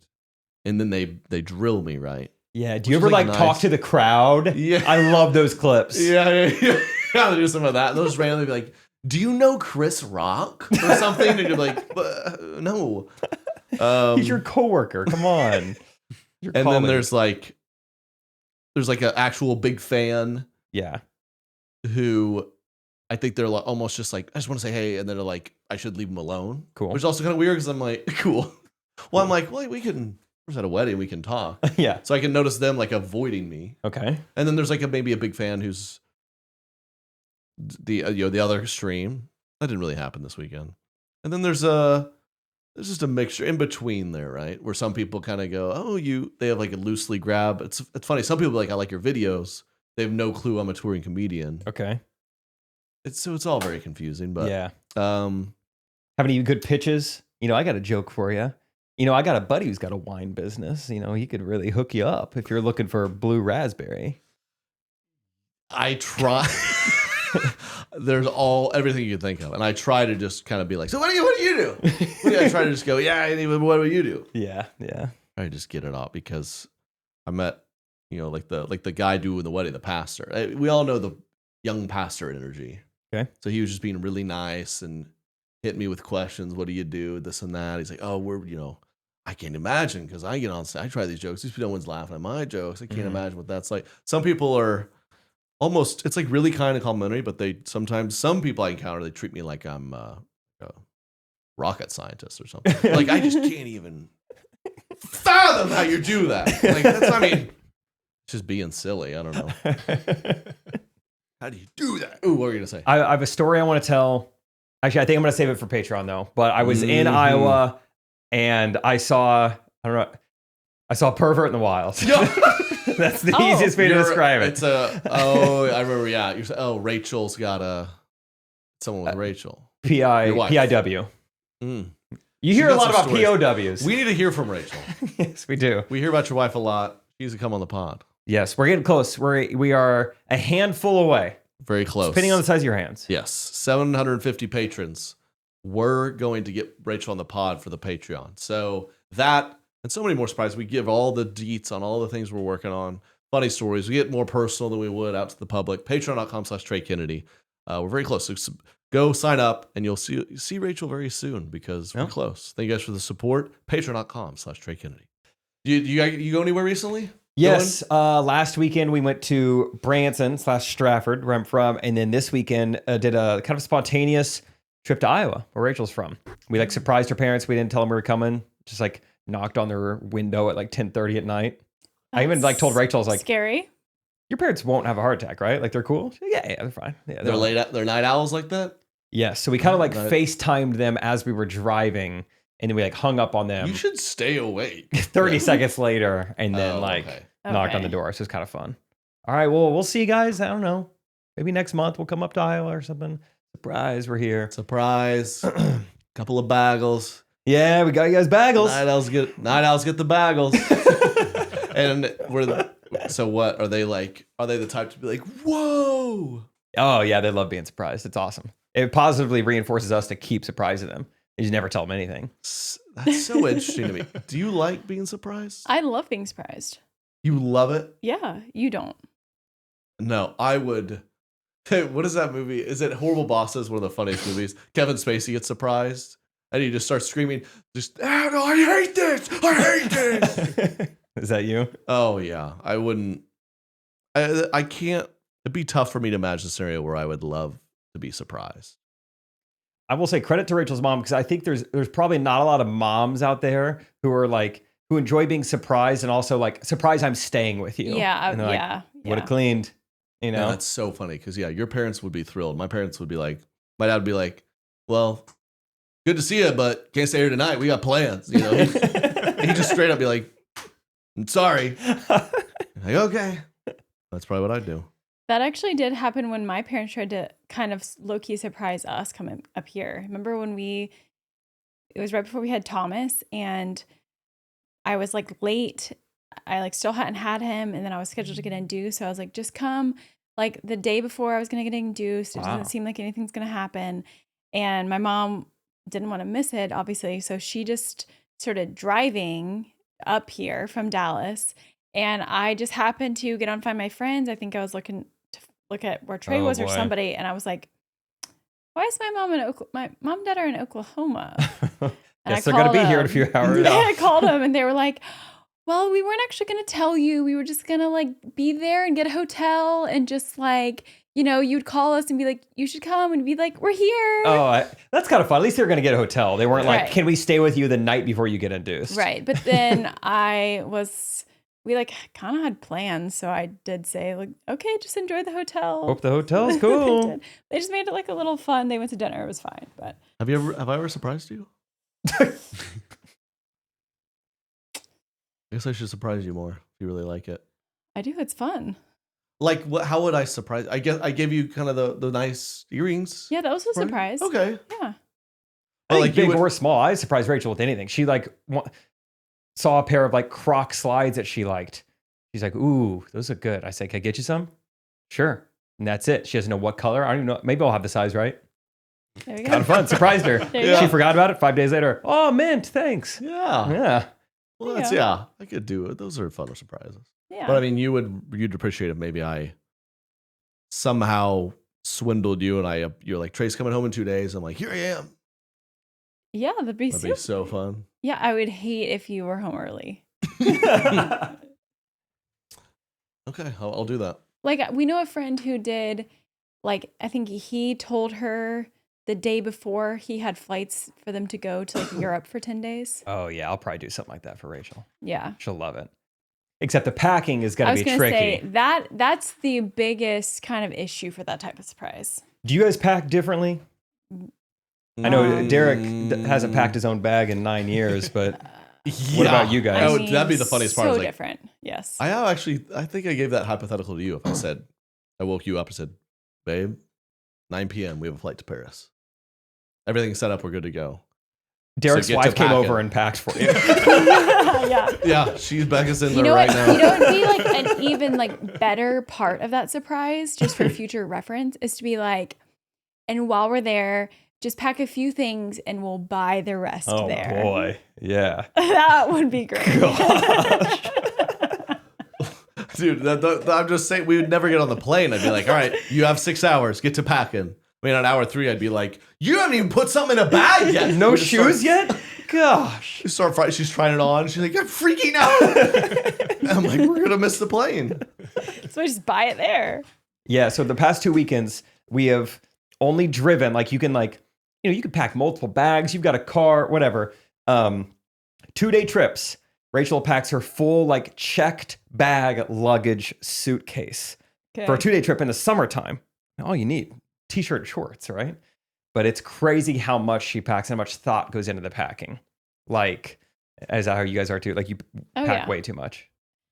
And then they drill me, right? Yeah. Do you ever like nice. talk to the crowd? Yeah. I love those clips. Yeah. They do some of that. Those randomly be like, do you know Chris Rock or something? And you're like, no. He's your coworker. Come on. And then there's like an actual big fan. Yeah. Who I think they're like, almost just like, I just want to say hey, and then they're like, I should leave them alone. Cool. Which is also kind of weird because I'm like, cool. Well, I'm like, well, we're at a wedding, we can talk. Yeah. So I can notice them like avoiding me. Okay. And then there's like maybe a big fan who's the other extreme. That didn't really happen this weekend. And then there's just a mixture in between there, right? Where some people kind of go, oh, they have like a loosely grab. It's funny. Some people are like, I like your videos. They have no clue I'm a touring comedian. Okay. It's all very confusing, but yeah. um, Have any good pitches? I got a joke for you. I got a buddy who's got a wine business. He could really hook you up if you're looking for blue raspberry. I try. There's everything you can think of, and I try to just kind of be like, so what do you do? I try to just go, yeah, what do you do? Yeah. I just get it off because I met, like the guy doing the wedding, the pastor. We all know the young pastor energy. Okay. So he was just being really nice and hit me with questions. What do you do? This and that. He's like, oh, I can't imagine because I get on stage, I try these jokes. These people, no one's laughing at my jokes. I can't imagine what that's like. Some people are almost, it's like really kind of complimentary, but some people I encounter, they treat me like I'm a rocket scientist or something. Like I just can't even fathom how you do that. Like it's just being silly. I don't know. How do you do that? Ooh, what were you gonna say? I have a story I want to tell. Actually, I think I'm going to save it for Patreon though. But I was in Iowa and I saw a pervert in the wild. That's the easiest way to describe it. I remember. Yeah, Rachel's got someone with Rachel. PIW. Mm. You hear a lot about POWs. We need to hear from Rachel. Yes, we do. We hear about your wife a lot. She needs to come on the pod. Yes, we're getting close. We are a handful away. Very close. Depending on the size of your hands. Yes. 750 patrons. We're going to get Rachel on the pod for the Patreon. So that and so many more surprises. We give all the deets on all the things we're working on. Funny stories. We get more personal than we would out to the public. Patreon.com/Trey Kennedy. We're very close. So go sign up and you'll see Rachel very soon because we're close. Thank you guys for the support. Patreon.com/Trey Kennedy. You go anywhere recently? Yes, last weekend we went to Branson/Stratford, where I'm from, and then this weekend did a kind of spontaneous trip to Iowa, where Rachel's from. We surprised her parents. We didn't tell them we were coming. Just knocked on their window at 10:30 at night. I even told Rachel, I was like, scary. Your parents won't have a heart attack, right? They're cool. Yeah, they're fine. Yeah, they're night owls like that. Yeah, so we kind of FaceTimed them as we were driving. And then we hung up on them. You should stay awake. 30 seconds later, and then knocked on the door. So it's kind of fun. All right, well, we'll see you guys. I don't know. Maybe next month we'll come up to Iowa or something. Surprise, we're here. Surprise. Couple of bagels. Yeah, we got you guys bagels. Night owls get the bagels. And so what are they like? Are they the type to be like, whoa? Oh yeah, they love being surprised. It's awesome. It positively reinforces us to keep surprising them. You just never tell them anything. That's so interesting to me. Do you like being surprised? I love being surprised. You love it? Yeah, you don't. No, I would. What is that movie? Is it Horrible Bosses? One of the funniest movies. Kevin Spacey gets surprised and he just starts screaming, no, I hate this. I hate this. Is that you? Oh, yeah. I wouldn't. I can't. It'd be tough for me to imagine a scenario where I would love to be surprised. I will say credit to Rachel's mom because I think there's probably not a lot of moms out there who are who enjoy being surprised and also surprised I'm staying with you. Yeah, yeah. Would have cleaned, Yeah, that's so funny because your parents would be thrilled. My parents would be like, my dad would be like, well, good to see you, but can't stay here tonight. We got plans. He just straight up be like, I'm sorry. Like, okay. That's probably what I'd do. That actually did happen when my parents tried to kind of low-key surprise us coming up here. Remember when it was right before we had Thomas, and I was like late. I like still hadn't had him, and then I was scheduled to get induced. So I was like, just come like the day before I was going to get induced. It doesn't seem like anything's going to happen. And my mom didn't want to miss it, obviously. So she just started driving up here from Dallas. And I just happened to get on Find My Friends. I think I was looking to look at where Trey was or somebody. And I was like, why is my mom my mom and dad are in Oklahoma? And Guess they're going to be here in a few hours. I called them and they were like, well, we weren't actually going to tell you. We were just going to like be there and get a hotel and just like, you know, you'd call us and be like, you should come, and be like, we're here. Oh, that's kind of fun. At least they were going to get a hotel. They weren't like, Right. can we stay with you the night before you get induced? Right. But then we like kind of had plans. So I did say like, okay, just enjoy the hotel. Hope the hotel's cool. They just made it like a little fun. They went to dinner. It was fine. But Have I ever surprised you? I guess I should surprise you more if you really like it. I do. It's fun. Like, how would I surprise? I guess I gave you kind of the nice earrings. Yeah, that was a surprise. Okay. Yeah. I think like big or small, I surprised Rachel with anything. She like saw a pair of like Croc slides that she liked. She's like, ooh, those look good. I said, can I get you some? Sure. And that's it. She doesn't know what color. I don't even know. Maybe I'll have the size right. There we go. Kind of fun. Surprised her. There you She go. forgot about it 5 days later. Oh, mint. Thanks. Yeah. Yeah. Well, Yeah. I could do it. Those are fun surprises. Yeah. But I mean, you'd appreciate if maybe I somehow swindled you and you're like, Trey's coming home in 2 days. I'm like, here I am. Yeah, that'd be That'd be so fun. Yeah, I would hate if you were home early. Okay, I'll do that. Like we know a friend who did, like I think he told her the day before he had flights for them to go to like Europe for 10 days. Oh, yeah. I'll probably do something like that for Rachel. Yeah. She'll love it. Except the packing is I going was to be gonna tricky. say that's the biggest kind of issue for that type of surprise. Do you guys pack differently? I know Derek hasn't packed Mm. his own bag in 9 years, but Yeah. what about you guys? That'd be the funniest part. So is like, different. Yes. I think I gave that hypothetical to you. If I woke you up and said, babe, 9 p.m. we have a flight to Paris. Everything's set up. We're good to go. Derek's get to wife came packing. over and packed for you. Yeah. Yeah, she's Becca's in You there know right what? now. You know what would be like an even like better part of that surprise, just for future reference, is to be like, and while we're there, just pack a few things and we'll buy the rest there. Oh, boy. Yeah. That would be great. Dude, I'm just saying, we would never get on the plane. I'd be like, all right, you have 6 hours, get to packing. I mean, on hour 3, I'd be like, you haven't even put something in a bag yet. No We just shoes yet? Gosh. She's trying it on. She's like, I'm freaking out. I'm like, we're going to miss the plane. So we just buy it there. Yeah, so the past 2 weekends, we have only driven, like you can you can pack multiple bags, you've got a car, whatever. 2-day trips. Rachel packs her full like checked bag luggage suitcase Okay. for a 2-day trip in the summertime. All you need, t-shirt and shorts, right? But it's crazy how much she packs and how much thought goes into the packing. Like, is that how you guys are too? Like you Oh, pack yeah. way too much.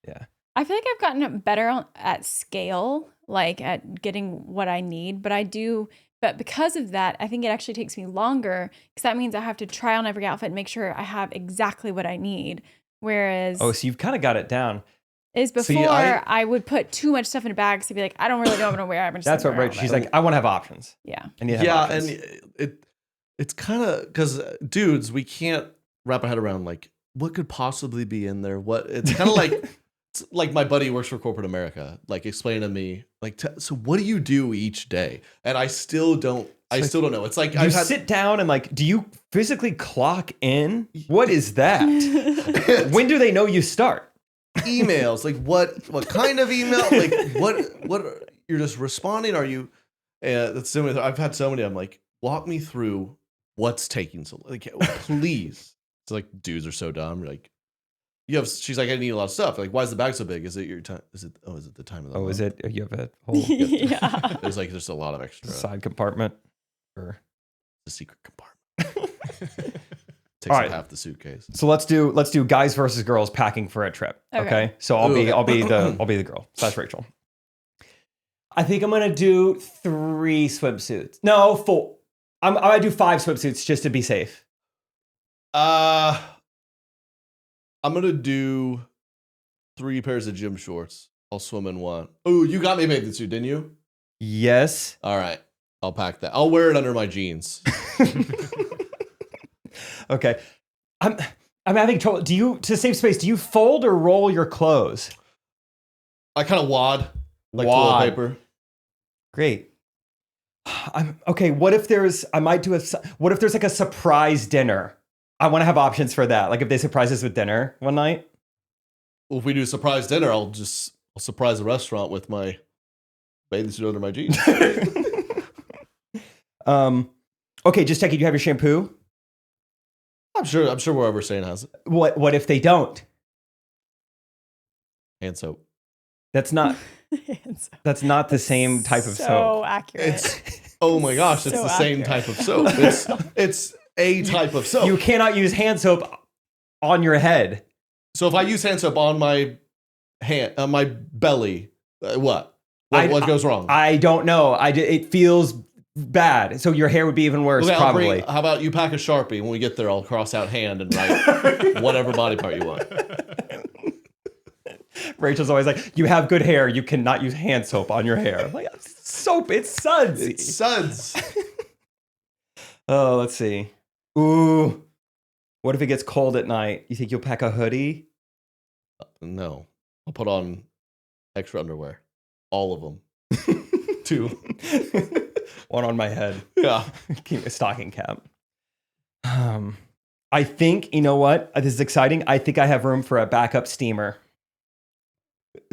Yeah. I feel like I've gotten better at scale, like at getting what I need, but because of that, I think it actually takes me longer because that means I have to try on every outfit and make sure I have exactly what I need. Whereas Oh, so you've kind of got it down. before See, I would put too much stuff in bags to be like, I don't really know what I'm gonna wear. I'm just That's what gonna wear Rachel, all she's of it. like, I want to have options. Yeah. I need to have Yeah, options. and it's kind of, because dudes, we can't wrap our head around like what could possibly be in there. What it's kind of like, it's like my buddy who works for corporate America, like explaining to me like, so what do you do each day? And I still don't know. It's like you sit down and like, do you physically clock in? What is that? When do they know you start? emails, like what kind of email, like what you're just responding? Are you? That's similar. I've had so many. I'm like, walk me through what's taking so like, please. It's like dudes are so dumb. You're like, she's like, I need a lot of stuff. Like, why is the bag so big? Is it your time? Is it the time of the Oh, month? is it? You have a whole Yeah. There's like just a lot of extra. side compartment? Or The secret compartment. Takes All up right. half the suitcase. So let's do guys versus girls packing for a trip. Okay. So I'll be the girl. So that's Rachel. I think I'm gonna do 3 swimsuits. No, 4. I'm gonna do 5 swimsuits just to be safe. I'm gonna do 3 pairs of gym shorts. I'll swim in one. Oh, you got me a bathing suit, didn't you? Yes. All right. I'll pack that. I'll wear it under my jeans. Okay. I'm having trouble. To save space, do you fold or roll your clothes? I kind of wad like Wad. toilet paper. Great. Okay. What if there's like a surprise dinner? I want to have options for that. Like if they surprise us with dinner one night. Well, if we do a surprise dinner, I'll surprise the restaurant with my bathing suit under my jeans. Okay, just checking. Do you have your shampoo? I'm sure wherever Sane has it. What if they don't? Hand soap. That's not the same type of soap. So accurate. Oh my gosh, it's So the same accurate. type of soap. It's a type of soap. You cannot use hand soap on your head. So if I use hand soap on my hand, on my belly, what goes wrong? I don't know. It feels bad. So your hair would be even worse, Okay, probably. how about you pack a Sharpie? When we get there, I'll cross out hand and write whatever body part you want. Rachel's always like, you have good hair. You cannot use hand soap on your hair. I'm like, soap, it's suds. It's suds. Oh, let's see. Ooh. What if it gets cold at night? You think you'll pack a hoodie? No. I'll put on extra underwear. All of them. 2. One on my head. Yeah. Keep a stocking cap. I think, you know what? This is exciting. I think I have room for a backup steamer.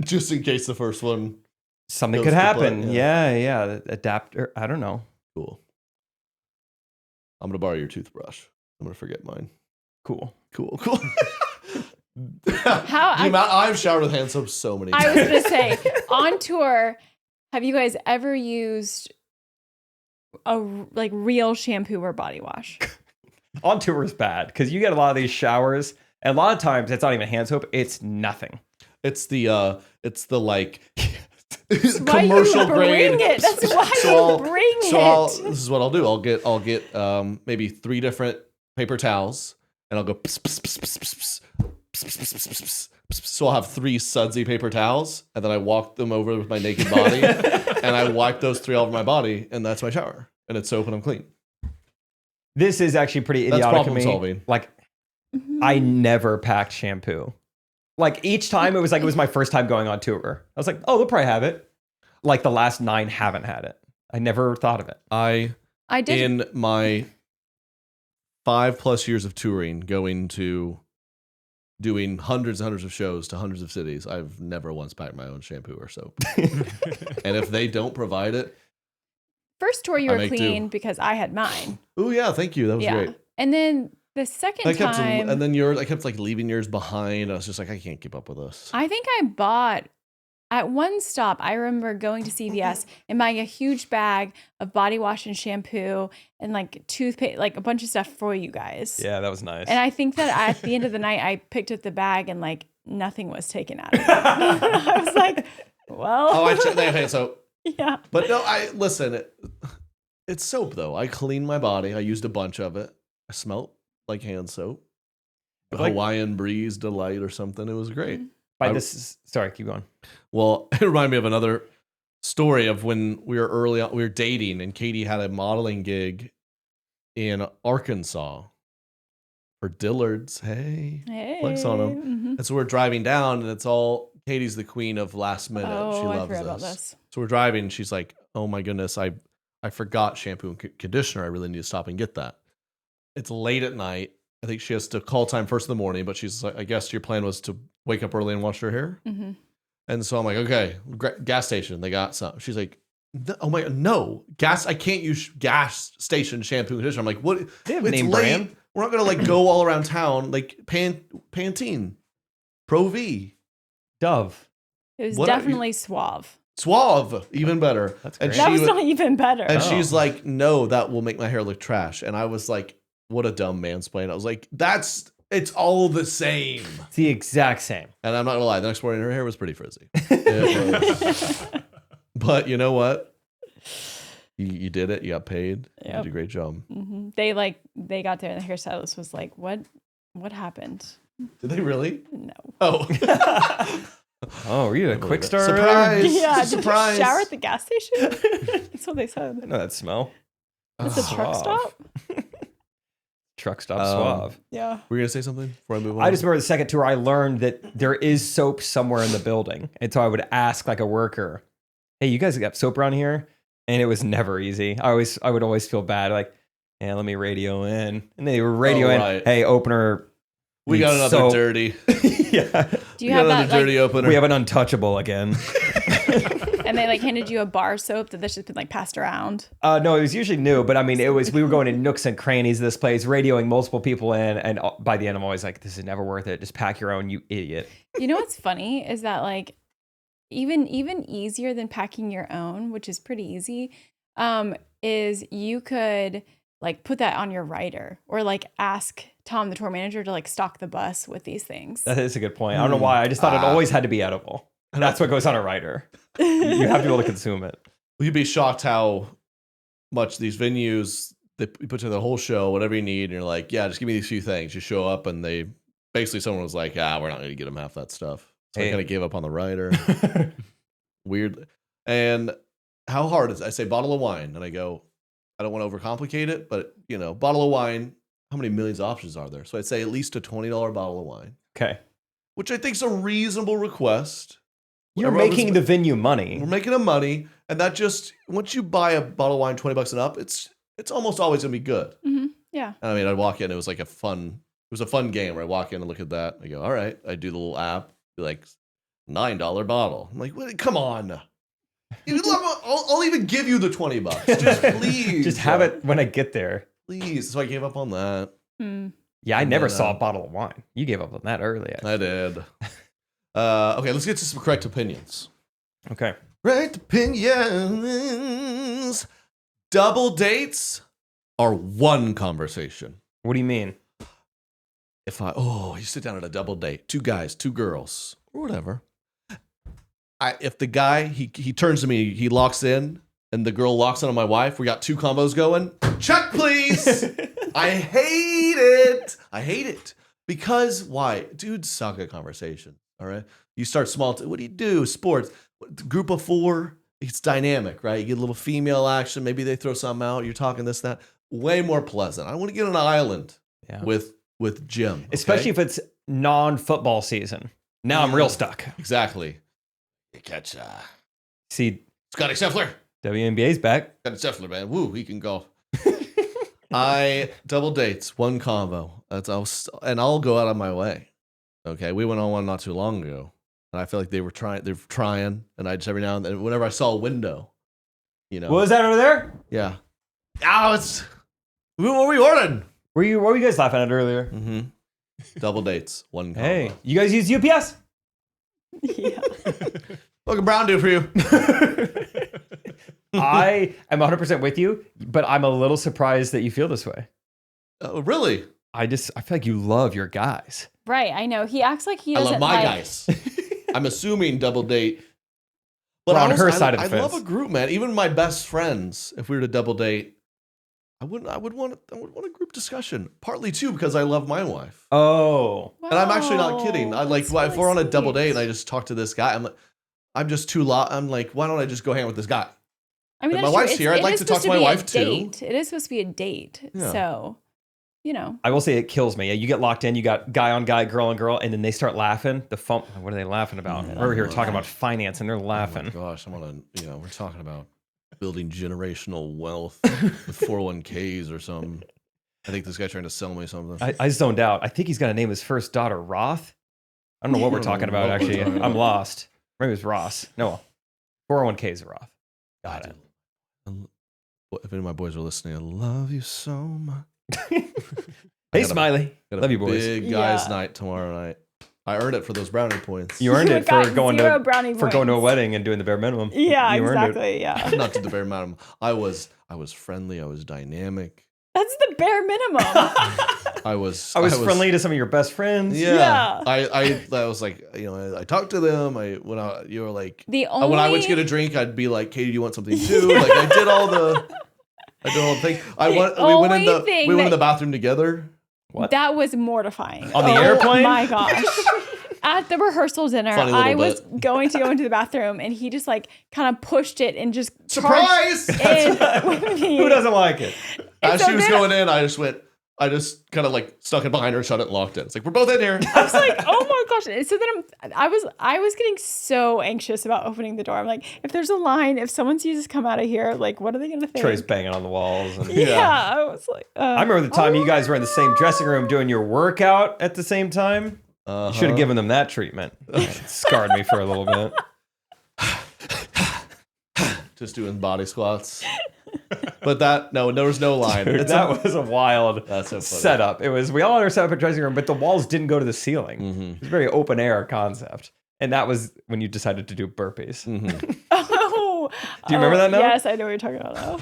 Just in case the first one. Something goes could kaput, happen. Yeah. Adapter. I don't know. Cool. I'm going to borrow your toothbrush. I'm going to forget mine. Cool. I've showered with hand soap so many times. I was going to say, on tour, have you guys ever used a real shampoo or body wash? On tour is bad because you get a lot of these showers, and a lot of times it's not even hand soap; it's nothing. It's the like That's why commercial you grade. bring it. That's why you bring it. This is what I'll do. I'll get maybe 3 different paper towels, and I'll go. Pss, pss, pss, pss, pss, pss, pss, pss, pss, pss, pss. So I'll have 3 sudsy paper towels, and then I walk them over with my naked body, and I wipe those 3 all over my body, and that's my shower, and it's soap, and I'm clean. This is actually pretty That's idiotic of problem me. solving. Like, I never packed shampoo. Like each time it was my first time going on tour. I was like, oh, they'll probably have it. Like the last 9 haven't had it. I never thought of it. I did. In my 5+ years of touring, doing hundreds and hundreds of shows to hundreds of cities, I've never once packed my own shampoo or soap. And if they don't provide it, First tour you I were make do. clean because I had mine. oh yeah, thank you, that was great. And then the second time, And then I kept like leaving yours behind. I was just like, I can't keep up with this. I think I bought at one stop. I remember going to CVS and buying a huge bag of body wash and shampoo and like toothpaste, like a bunch of stuff for you guys. Yeah, that was nice. And I think that at the end of the night, I picked up the bag and like nothing was taken out of it. I was like, well. Oh, I checked. They have hand soap. Yeah. But no, it's soap though. I cleaned my body. I used a bunch of it. I smelled like hand soap. Hawaiian Breeze Delight or something. It was great. Sorry, keep going. Well, it reminded me of another story of when we were dating, and Katie had a modeling gig in Arkansas for Dillard's. Hey, flex on them. Mm-hmm. And so we're driving down, and it's all Katie's the queen of last minute. Oh, she I loves forgot this. about this. So we're driving. She's like, "Oh my goodness, I forgot shampoo and conditioner. I really need to stop and get that." It's late at night. I think she has to call time first in the morning, but she's like, "I guess your plan was to wake up early and wash her hair." Mm-hmm. And so I'm like, "Okay, gas station. They got some." She's like, "Oh my god, no gas! I can't use gas station shampoo and conditioner." I'm like, "What? They have a It's name late. brand. We're not gonna like go all around town like Pantene, Pro V, Dove. It was What definitely Suave. Suave, even better." That's And great. That was not even better. And Oh. she's like, "No, that will make my hair look trash." And I was like, what a dumb mansplain. I was like, it's all the same. It's the exact same. And I'm not gonna lie, the next morning her hair was pretty frizzy. It was. But you know what? You did it. You got paid. Yep. You did a great job. Mm-hmm. They got there and the hairstylist was like, what happened? Did they really? No. Oh. Oh, were you a quick start? Surprise! Yeah, Surprise! did you shower at the gas station? That's what they said. I know that smell. It's a truck stop? Truck stop suave. Yeah. Were you gonna say something before I move on? I just remember the second tour, I learned that there is soap somewhere in the building. And so I would ask like a worker, hey, you guys got soap around here? And it was never easy. I would always feel bad. Like, yeah, let me radio in. And they would radio in, right. hey, opener. We got another soap. dirty. Yeah. Do you have that dirty opener? We have an untouchable again. and they like handed you a bar soap that's just been like passed around? No, it was usually new, but I mean, we were going in nooks and crannies of this place, radioing multiple people in, and by the end, I'm always like, this is never worth it. Just pack your own, you idiot. You know what's funny is that like even easier than packing your own, which is pretty easy, is you could like put that on your rider or like ask Tom, the tour manager, to like stock the bus with these things. That is a good point. I don't know why. I just thought it always had to be edible. And that's what goes on a rider. You have to be able to consume it. You'd be shocked how much these venues, they put together the whole show, whatever you need, and you're like, yeah, just give me these few things. You show up and they basically someone was like, we're not going to get them half that stuff. So I kind of gave up on the rider. Weird. And how hard is it? I say bottle of wine, and I go, I don't want to overcomplicate it, but bottle of wine, how many millions of options are there? So I'd say at least a $20 bottle of wine. Okay. Which I think is a reasonable request. You're making the venue money. We're making them money. And that just, once you buy a bottle of wine, $20 and up, it's almost always going to be good. Mm-hmm. Yeah. And I mean, I'd walk in, it was a fun game where I walk in and look at that. I go, all right. I do the little app, be like, $9 bottle. I'm like, what? Come on. I'll even give you the $20. Just please. Just have it when I get there. Please. So I gave up on that. Yeah, I never saw a bottle of wine. You gave up on that early. Actually. I did. Okay, let's get to some correct opinions. Okay. Correct opinions. Double dates are one conversation. What do you mean? If you sit down at a double date, 2 guys, 2 girls, or whatever. If the guy, he turns to me, he locks in, and the girl locks in on my wife, we got 2 combos going. Check, please. I hate it. Because why? Dudes suck at conversation. All right. You start small. What do you do? Sports. Group of 4. It's dynamic, right? You get a little female action. Maybe they throw something out. You're talking this, that. Way more pleasant. I want to get on an island with Jim. Okay? Especially if it's non-football season. Now I'm real stuck. Exactly. You catch See, Scotty Scheffler. WNBA's back. Scotty Scheffler, man. Woo, he can go. Double dates, 1 combo. And I'll go out of my way. Okay, we went on one not too long ago, and I feel like they're trying, and I just every now and then, whenever I saw a window, What was that over there? Yeah. What were we ordering? What were you guys laughing at earlier? Mm-hmm. Double dates, 1 combo. Hey, you guys use UPS? Yeah. What can Brown do for you? I am 100% with you, but I'm a little surprised that you feel this way. Really? I feel like you love your guys. Right. I know. He acts like he I doesn't love my like... guys. I'm assuming double date. But We're on her side of the I fence. love a group, man. Even my best friends, if we were to double date, I would want a group discussion. Partly too because I love my wife. Oh. Wow, And I'm actually not kidding. I like that's if we're on a really double date sweet. and I just talk to this guy, I'm just too I'm like, why don't I just go hang with this guy? I mean, But that's my true. wife's here. I'd It like is to talk supposed to my be a wife, too. date. It is supposed to be a date. Yeah. So, I will say it kills me. You get locked in, you got guy on guy, girl on girl, and then they start laughing. What are they laughing about? We're over here talking about finance and they're laughing. Oh my gosh, we're talking about building generational wealth with 401ks or something. I think this guy's trying to sell me something. I zoned out. I think he's going to name his first daughter Roth. I don't know what we're talking about, actually. I'm lost. Maybe it was Ross. No, 401k is Roth. Got it. If any of my boys are listening, I love you so much. Hey, Smiley. Got a Love you, boys. Big guys' Yeah. night tomorrow night. I earned it for those brownie points. You earned it Got for going zero to brownie for going to a points. wedding and doing the bare minimum. Yeah, You earned it. exactly. Yeah. Not to the bare minimum. I was friendly. I was dynamic. That's the bare minimum. I was friendly to some of your best friends. Yeah. I was like, I talked to them. You were like, when I went to get a drink, I'd be like, Katie, do you want something too? Like I did all the things. We went in the bathroom together. What? That was mortifying. On the airplane? My gosh. At the rehearsal dinner, I was going to go into the bathroom, and he just like kind of pushed it and just surprise in with me. Who doesn't like it? As she was going in, I just kind of like stuck it behind her, shut it, and locked it. It's like, we're both in here. I was like, oh my gosh. So then I was getting so anxious about opening the door. I'm like, if there's a line, if someone sees us come out of here, like, what are they going to think? Trey's banging on the walls. And, yeah, I was like, I remember the time you guys were in the same dressing room doing your workout at the same time. You should have given them that treatment. It scarred me for a little bit. Just doing body squats. But there was no line. That was a wild That's so funny. setup. It was, we all had our setup at dressing room, but the walls didn't go to the ceiling. Mm-hmm. It was a very open air concept. And that was when you decided to do burpees. Mm-hmm. oh. Do you remember that now? Yes, I know what you're talking about now.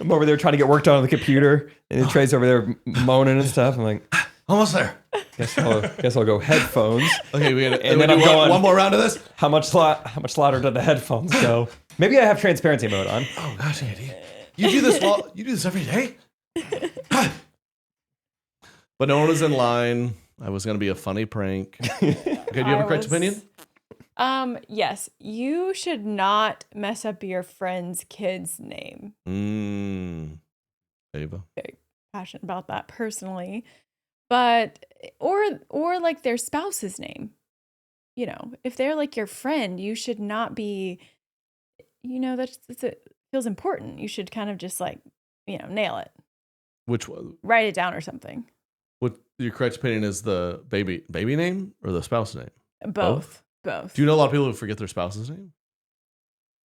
I'm over there trying to get work done on the computer, and then Trey's over there moaning and stuff. I'm like, almost there. Guess I'll go headphones. Okay, and then I'm going one more round of this. How much louder did the headphones go? Maybe I have transparency mode on. Oh gosh, Andy, you do this every day. But no one was in line. I was gonna be a funny prank. Okay, do you have a correct opinion? Yes, you should not mess up your friend's kid's name. Ava. Very passionate about that personally, but or like their spouse's name. If they're like your friend, you should not be. It feels important. You should kind of just like nail it. Which one? Write it down or something. What your correct opinion is the baby name or the spouse name? Both. Do you know a lot of people who forget their spouse's name?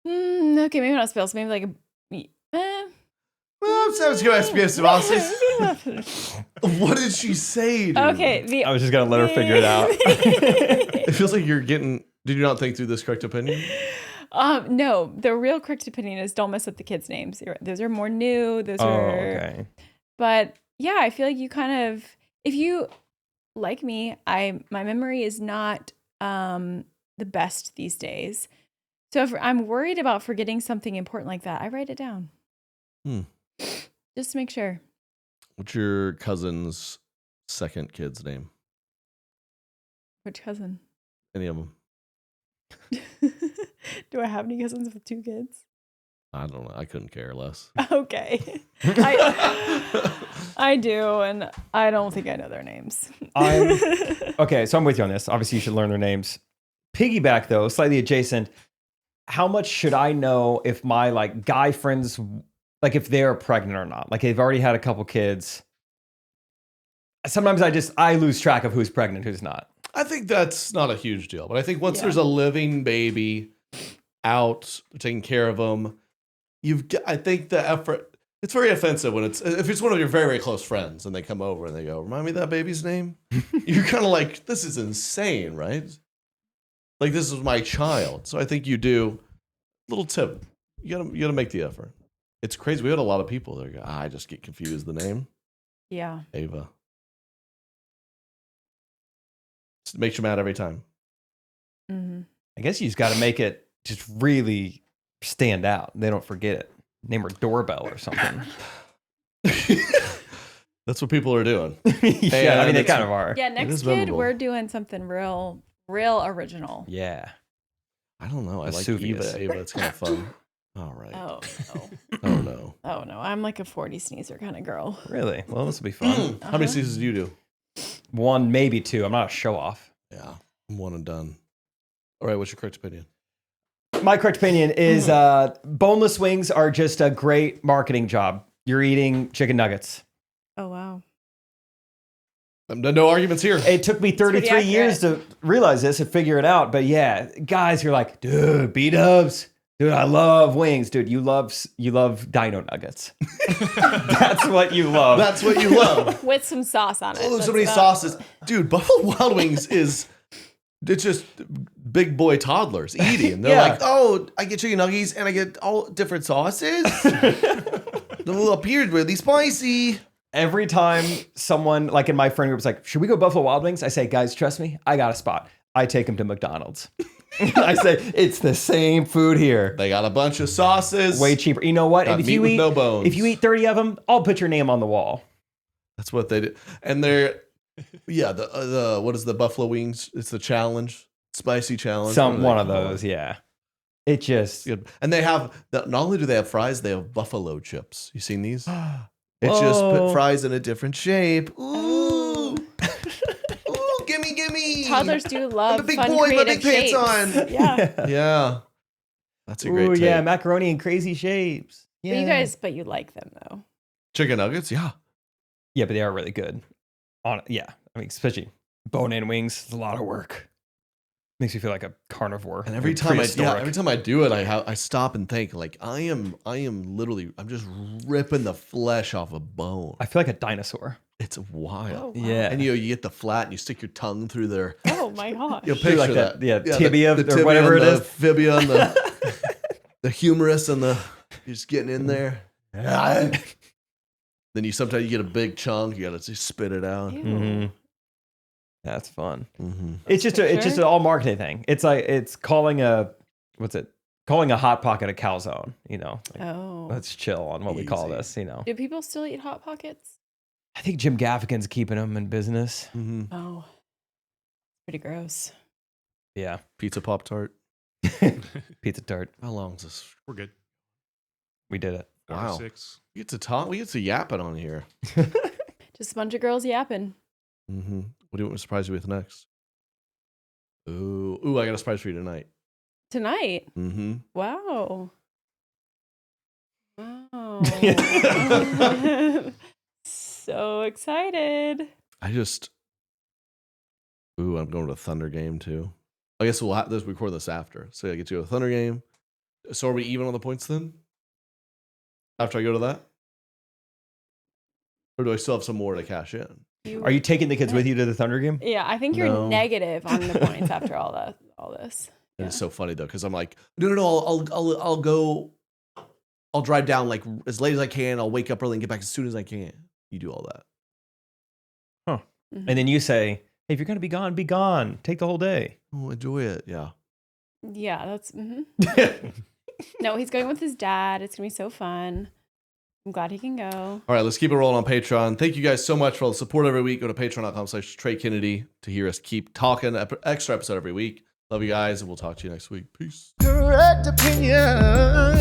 Okay, maybe not spouse. Maybe like What did she say, dude? Okay, I was just gonna let her figure it out. It feels like you're getting. Did you not think through this correct opinion? No, the real correct opinion is don't mess up the kids' names. Those are more new. Those are okay. But yeah, I feel like you kind of, if you like me, my memory is not the best these days. So if I'm worried about forgetting something important like that, I write it down. Just to make sure. What's your cousin's second kid's name? Which cousin? Any of them? Do I have any cousins with 2 kids? I don't know. I couldn't care less. Okay. I do, and I don't think I know their names. Okay, so I'm with you on this. Obviously, you should learn their names. Piggyback, though, slightly adjacent. How much should I know if my guy friends, if they're pregnant or not? Like they've already had a couple kids. Sometimes I lose track of who's pregnant, who's not. I think that's not a huge deal, but I think once there's a living baby out, taking care of them, I think the effort. It's very offensive when if it's one of your very, very close friends and they come over and they go, "Remind me of that baby's name." You're kind of like, "This is insane, right?" Like this is my child. So I think you do. Little tip: you gotta make the effort. It's crazy. We had a lot of people that go, I just get confused the name. Yeah. Ava. It makes you mad every time. Mm-hmm. I guess you just got to make it just really stand out. They don't forget it. Name her Doorbell or something. That's what people are doing. Yeah, I mean, they kind of are. Yeah, next kid, memorable. we're doing something real original. Yeah. I don't know. I like Vesuvius. Ava. It's kind of fun. All right. Oh, no. Oh, no. Oh, no. I'm like a 40 sneezer kind of girl. Really? Well, this will be fun. How many seasons do you do? 1, maybe 2. I'm not a show off. Yeah. I'm one and done. All right. What's your correct opinion? My correct opinion is boneless wings are just a great marketing job. You're eating chicken nuggets. Oh, wow. No arguments here. It took me 33 years to realize this and figure it out. But yeah, guys, you're like, dude, B-dubs. Dude, I love wings. Dude, you love dino nuggets. That's what you love. That's what you love. With some sauce on it. Oh, so many sauces. Dude, Buffalo Wild Wings it's just big boy toddlers eating. They're Yeah. like, oh, I get chicken nuggets and I get all different sauces. The up here really spicy. Every time someone like in my friend group's like, should we go Buffalo Wild Wings? I say, guys, trust me, I got a spot. I take them to McDonald's. I say, it's the same food here. They got a bunch of sauces. Way cheaper. You know what? Got If meat you with eat no bones. if you eat 30 of them, I'll put your name on the wall. That's what they do. And they're, yeah, the what is the Buffalo Wings? It's the challenge, spicy challenge. What are they One of called? those, yeah. It just Good. And they have, not only do they have fries, they have buffalo chips. You seen these? It's just Whoa. put fries in a different shape. Ooh. Oh. Ooh, gimme. Toddlers do love I'm a big fun, boy, my creative big pants shapes. on. Yeah. Yeah. That's a great Ooh, take. yeah, macaroni in crazy shapes. Yeah. But you like them though. Chicken nuggets, yeah. Yeah, but they are really good. Yeah. I mean, especially bone-in wings, it's a lot of work. Makes me feel like a carnivore. And every time I do it, I stop and think like I am literally I'm just ripping the flesh off a bone. I feel like a dinosaur. It's wild. Oh, wow. Yeah. And you get the flat and you stick your tongue through their Oh my gosh. you'll picture like that. that, yeah, tibia or whatever and it the is. Fibia and the humerus and you're just getting in there. Then you sometimes you get a big chunk, you gotta just spit it out. Ew. Mhm. That's fun. Mm-hmm. It's just an all marketing thing. It's like it's calling a hot pocket a calzone. You know, like, Oh. let's chill on what we call Easy. this. You know, Do people still eat Hot Pockets? I think Jim Gaffigan's keeping them in business. Mm-hmm. Oh. Pretty gross. Yeah, Pizza Pop Tart. pizza tart. How long is this? We're good. We did it. Hour Wow. 6. We get to talk. We get to yapping on here. Just a bunch of girls yapping. Mm-hmm. What do you want to surprise you with next? Ooh! I got a surprise for you tonight. Tonight. Mm-hmm. Wow. Wow. So excited. I'm going to a Thunder game too. I guess we'll have this record this after. So I get to go to a Thunder game. So are we even on the points then? After I go to that? Or do I still have some more to cash in? Are you taking the kids with you to the Thunder game? Yeah, I think you're No. negative on the points after all this. And it's so funny though, because I'm like, no, I'll go. I'll drive down like as late as I can. I'll wake up early and get back as soon as I can. You do all that. Mhm. And then you say, "Hey, if you're gonna be gone. Take the whole day." Oh, enjoy it. Yeah. Yeah, that's. No, he's going with his dad. It's gonna be so fun. I'm glad he can go. All right, let's keep it rolling on Patreon. Thank you guys so much for all the support every week. Go to patreon.com/Trey Kennedy to hear us keep talking. Extra episode every week. Love you guys, and we'll talk to you next week. Peace. Correct opinion.